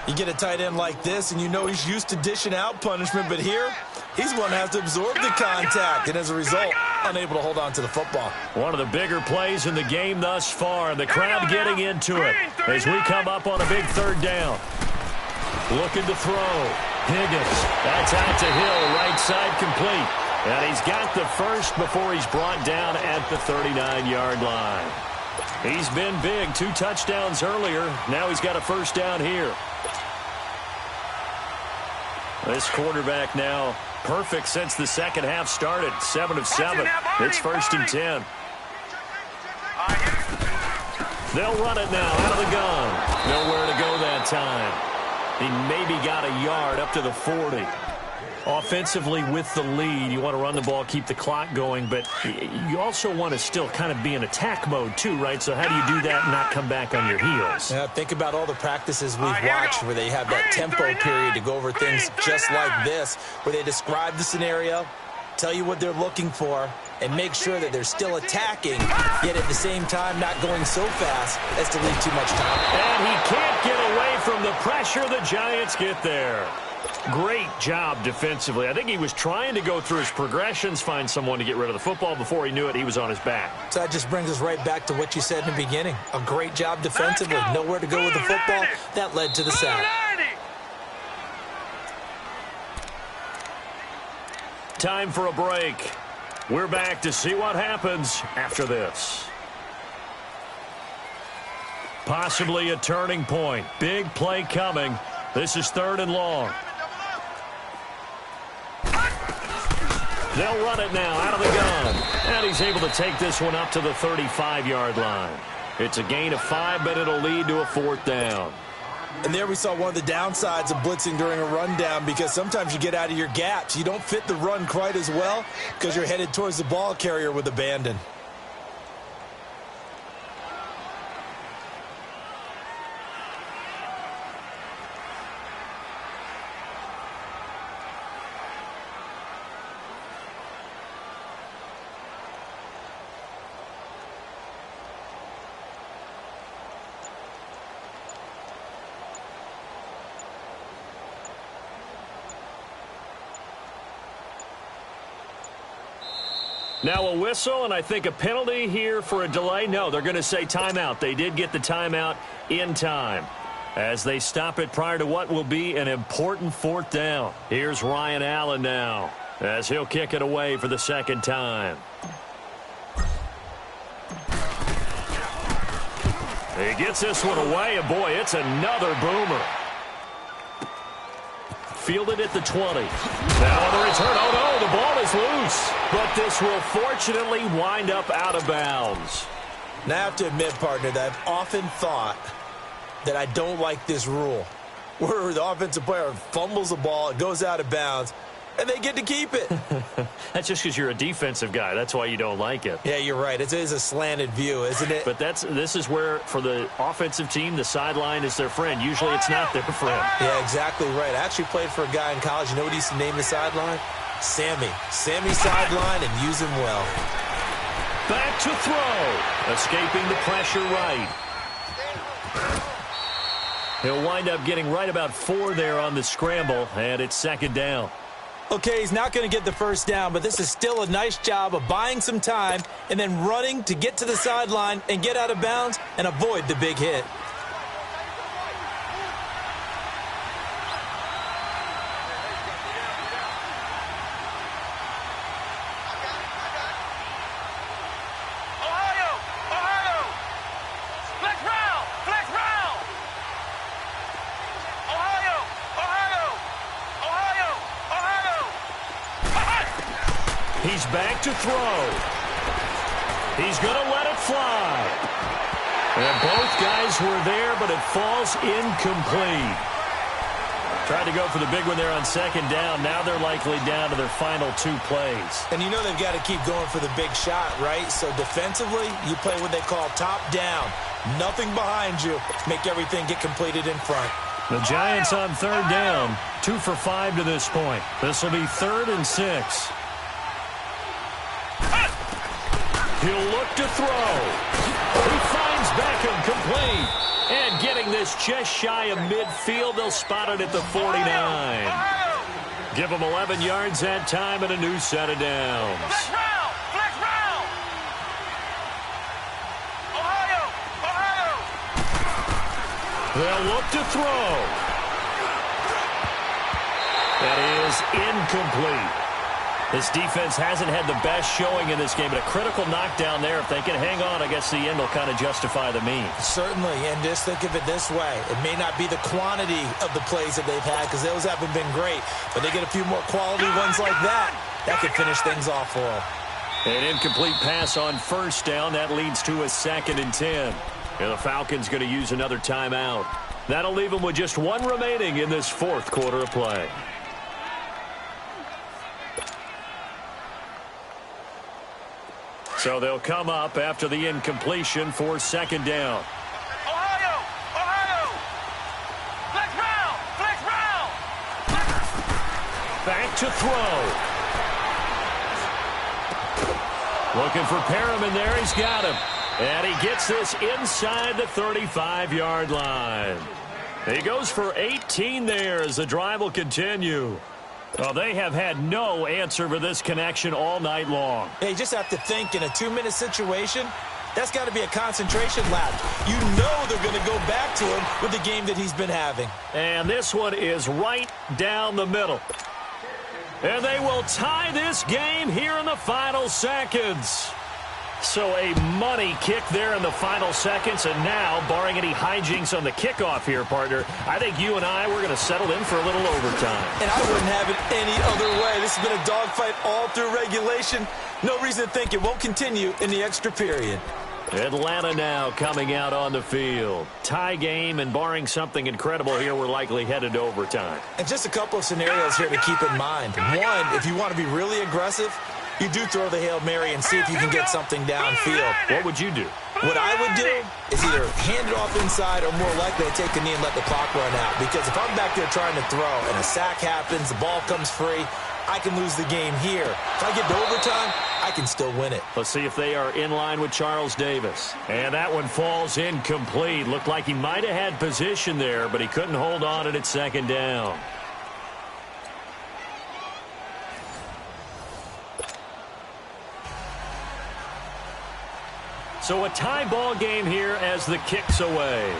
You get a tight end like this, and you know he's used to dishing out punishment, but here, he's one that has to absorb the contact, and as a result, unable to hold on to the football. One of the bigger plays in the game thus far, and the crowd getting into it as we come up on a big 3rd down. Looking to throw. Higgins, that's out to Hill, right side complete. And he's got the first before he's brought down at the 39-yard line. He's been big, 2 touchdowns earlier. Now he's got a first down here. This quarterback now perfect since the second half started. 7 of 7. It's 1st and 10. They'll run it now out of the gun. Nowhere to go that time. He maybe got a yard up to the 40. Offensively with the lead, you want to run the ball, keep the clock going, but you also want to still kind of be in attack mode too, right? So how do you do that and not come back on your heels? Yeah, think about all the practices we've watched where they have that tempo period to go over things just like this, where they describe the scenario, tell you what they're looking for, and make sure that they're still attacking, yet at the same time not going so fast as to leave too much time. And he can't get away from the pressure. The Giants get there. Great job defensively. I think he was trying to go through his progressions, find someone to get rid of the football. Before he knew it, he was on his back. So that just brings us right back to what you said in the beginning. A great job defensively. Nowhere to go with the football. That led to the sack. time for a break. We're back to see what happens after this. Possibly a turning point. Big play coming. This is 3rd and long. They'll run it now out of the gun. And he's able to take this one up to the 35-yard line. It's a gain of 5, but it'll lead to a 4th down. And there we saw one of the downsides of blitzing during a rundown, because sometimes you get out of your gaps. You don't fit the run quite as well because you're headed towards the ball carrier with abandon. Now a whistle, and I think a penalty here for a delay. No, they're going to say timeout. They did get the timeout in time as they stop it prior to what will be an important 4th down. Here's Ryan Allen now as he'll kick it away for the 2nd time. He gets this one away, and boy, it's another boomer. Fielded at the 20. Now on the return. Oh, no, the ball is loose. But this will fortunately wind up out of bounds. Now, I have to admit, partner, that I've often thought that I don't like this rule, where the offensive player fumbles the ball, it goes out of bounds, and they get to keep it. That's just because you're a defensive guy. That's why you don't like it. Yeah, you're right. It is a slanted view, isn't it? But this is where, for the offensive team, the sideline is their friend. Usually it's not their friend. Yeah, exactly right. I actually played for a guy in college. You know what he used to name the sideline? Sammy. Sammy sideline, and use him well. Back to throw. Escaping the pressure right. He'll wind up getting right about 4 there on the scramble, and it's 2nd down. Okay, he's not going to get the 1st down, but this is still a nice job of buying some time and then running to get to the sideline and get out of bounds and avoid the big hit. He's back to throw. He's going to let it fly. And both guys were there, but it falls incomplete. Tried to go for the big one there on 2nd down. Now they're likely down to their final 2 plays. And you know they've got to keep going for the big shot, right? So defensively, you play what they call top down. Nothing behind you. Make everything get completed in front. The Giants on 3rd down. 2 for 5 to this point. This will be 3rd and 6. He'll look to throw. He finds Beckham complete. And getting this just shy of midfield, they'll spot it at the 49. Give him 11 yards that time and a new set of downs. Flex round! Flex round! Ohio! Ohio! They'll look to throw. That is incomplete. This defense hasn't had the best showing in this game, but a critical knockdown there. If they can hang on, I guess the end will kind of justify the means. Certainly, and just think of it this way. It may not be the quantity of the plays that they've had, because those haven't been great, but they get a few more quality ones like that. That could finish things off for them. An incomplete pass on 1st down. That leads to a 2nd and 10. And the Falcons going to use another timeout. That'll leave them with just 1 remaining in this 4th quarter of play. So they'll come up after the incompletion for 2nd down. Ohio! Ohio! Flex round! Flex round! Back to throw. Looking for Perriman there. He's got him. And he gets this inside the 35-yard line. He goes for 18 there as the drive will continue. Well, they have had no answer for this connection all night long. Yeah, you just have to think in a 2-minute situation, that's got to be a concentration lap. You know they're going to go back to him with the game that he's been having. And this one is right down the middle. And they will tie this game here in the final seconds. So a money kick there in the final seconds, and now, barring any hijinks on the kickoff here, partner, I think you and I, we're going to settle in for a little overtime. And I wouldn't have it any other way. This has been a dogfight all through regulation. No reason to think it won't continue in the extra period. Atlanta now coming out on the field. Tie game, and barring something incredible here, we're likely headed to overtime. And just a couple of scenarios here to keep in mind. One, if you want to be really aggressive, you do throw the Hail Mary and see if you can get something downfield. What would you do? What I would do is either hand it off inside or more likely to take a knee and let the clock run out. Because if I'm back there trying to throw and a sack happens, the ball comes free, I can lose the game here. If I get to overtime, I can still win it. Let's see if they are in line with Charles Davis. And that one falls incomplete. Looked like he might have had position there, but he couldn't hold on at second down. So a tie ball game here as the kick's away.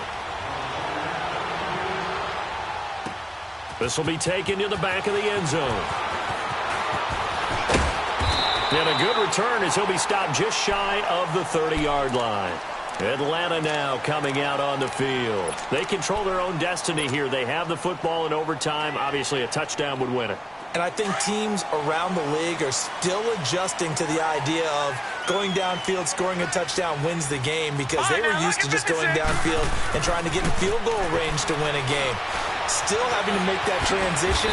This will be taken to the back of the end zone. And a good return as he'll be stopped just shy of the 30-yard line. Atlanta now coming out on the field. They control their own destiny here. They have the football in overtime. Obviously, a touchdown would win it. And I think teams around the league are still adjusting to the idea of going downfield, scoring a touchdown wins the game, because they were used to just going downfield and trying to get in field goal range to win a game. Still having to make that transition.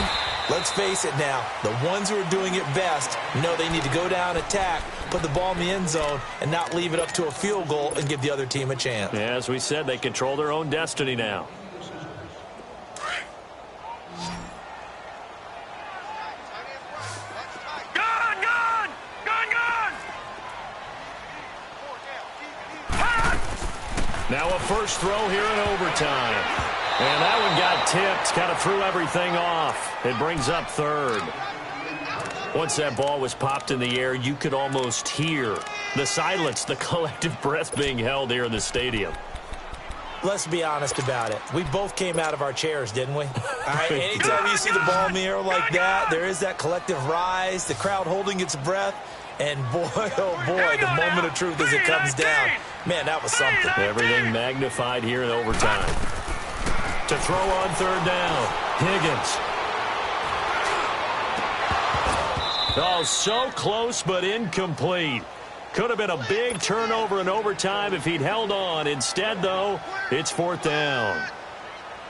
Let's face it now, the ones who are doing it best know they need to go down, attack, put the ball in the end zone, and not leave it up to a field goal and give the other team a chance. Yeah, as we said, they control their own destiny now. Now a first throw here in overtime. And that one got tipped, kind of threw everything off. It brings up third. Once that ball was popped in the air, you could almost hear the silence, the collective breath being held here in the stadium. Let's be honest about it. We both came out of our chairs, didn't we? All right, anytime you see the ball in the air like that, there is that collective rise, the crowd holding its breath. And boy, oh boy, the moment of truth as it comes down. Man, that was something. Everything magnified here in overtime. To throw on third down, Higgins. Oh, so close but incomplete. Could have been a big turnover in overtime if he'd held on. Instead, though, it's fourth down.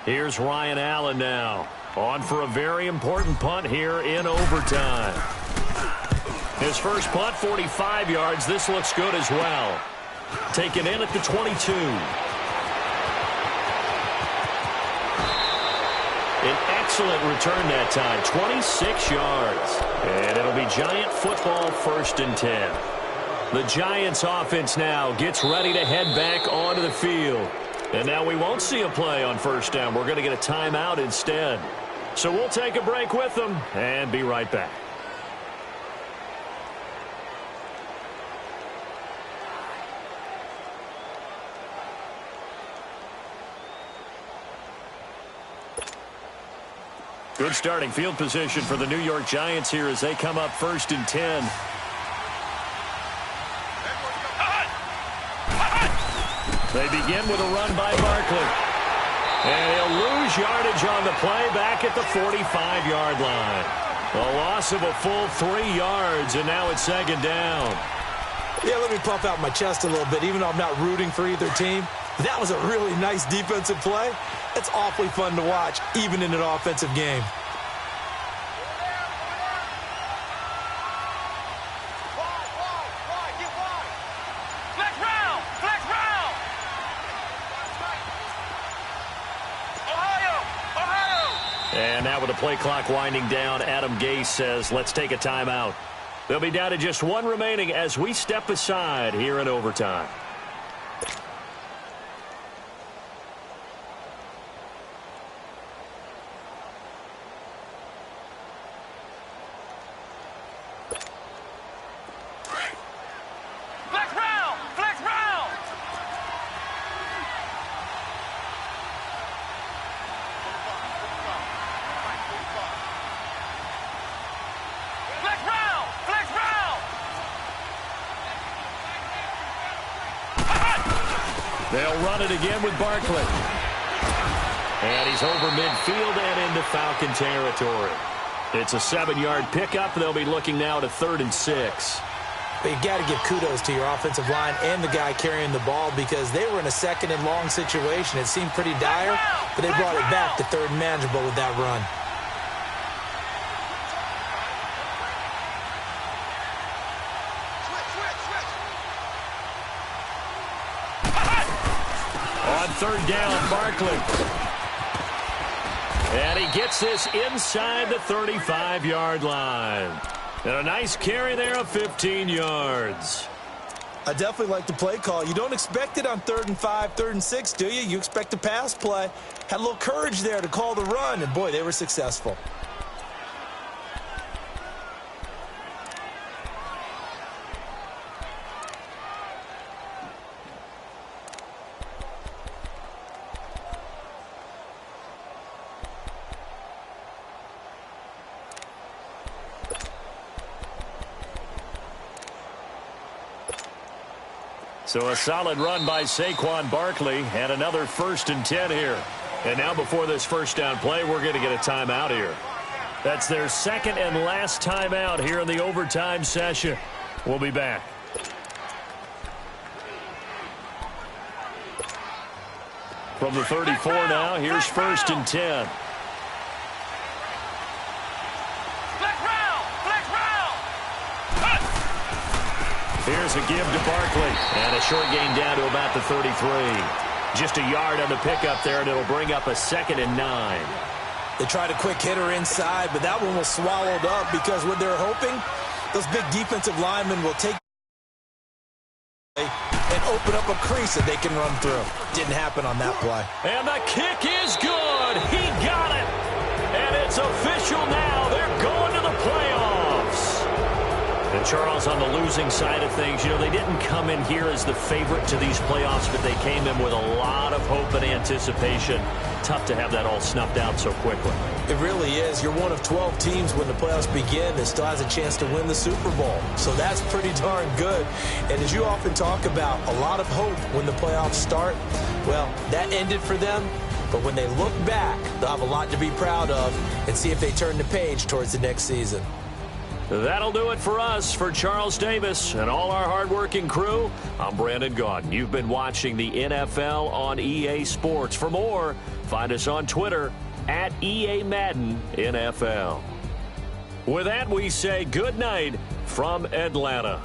Here's Ryan Allen now. On for a very important punt here in overtime. His first punt, 45 yards. This looks good as well. Taken in at the 22. An excellent return that time, 26 yards. And it'll be Giant football, 1st and 10. The Giants offense now gets ready to head back onto the field. And now we won't see a play on first down. We're going to get a timeout instead. So we'll take a break with them and be right back. Good starting field position for the New York Giants here as they come up 1st and 10. They begin with a run by Barkley. And he'll lose yardage on the play back at the 45-yard line. A loss of a full 3 yards, and now it's 2nd down. Yeah, let me puff out my chest a little bit, even though I'm not rooting for either team. That was a really nice defensive play. It's awfully fun to watch, even in an offensive game. Flex round! Flex round! Ohio! And now with the play clock winding down, Adam Gase says, let's take a timeout. They'll be down to just one remaining as we step aside here in overtime. They'll run it again with Barkley. And he's over midfield and into Falcon territory. It's a 7-yard pickup. They'll be looking now to 3rd and 6. But you got to give kudos to your offensive line and the guy carrying the ball because they were in a 2nd and long situation. It seemed pretty dire, but they brought it back to 3rd and manageable with that run. On 3rd down, Barkley. And he gets this inside the 35-yard line. And a nice carry there of 15 yards. I definitely like the play call. You don't expect it on 3rd and 5, 3rd and 6, do you? You expect a pass play. Had a little courage there to call the run, and boy, they were successful. So a solid run by Saquon Barkley and another 1st and 10 here. And now before this first down play, we're going to get a timeout here. That's their 2nd and last timeout here in the overtime session. We'll be back. From the 34 now, here's 1st and 10. Here's a give to Barkley. And a short gain down to about the 33. Just a yard on the pickup there, and it'll bring up a 2nd and 9. They tried a quick hitter inside, but that one was swallowed up because what they're hoping, those big defensive linemen will take and open up a crease that they can run through. Didn't happen on that play. And the kick is good. He got it. And it's official now. They're going to the playoffs. And Charles, on the losing side of things, you know, they didn't come in here as the favorite to these playoffs, but they came in with a lot of hope and anticipation. Tough to have that all snuffed out so quickly. It really is. You're one of 12 teams when the playoffs begin that still has a chance to win the Super Bowl. So that's pretty darn good. And as you often talk about, a lot of hope when the playoffs start. Well, that ended for them. But when they look back, they'll have a lot to be proud of and see if they turn the page towards the next season. That'll do it for us. For Charles Davis and all our hardworking crew, I'm Brandon Gaudin. You've been watching the NFL on EA Sports. For more, find us on Twitter at EA Madden NFL. With that, we say good night from Atlanta.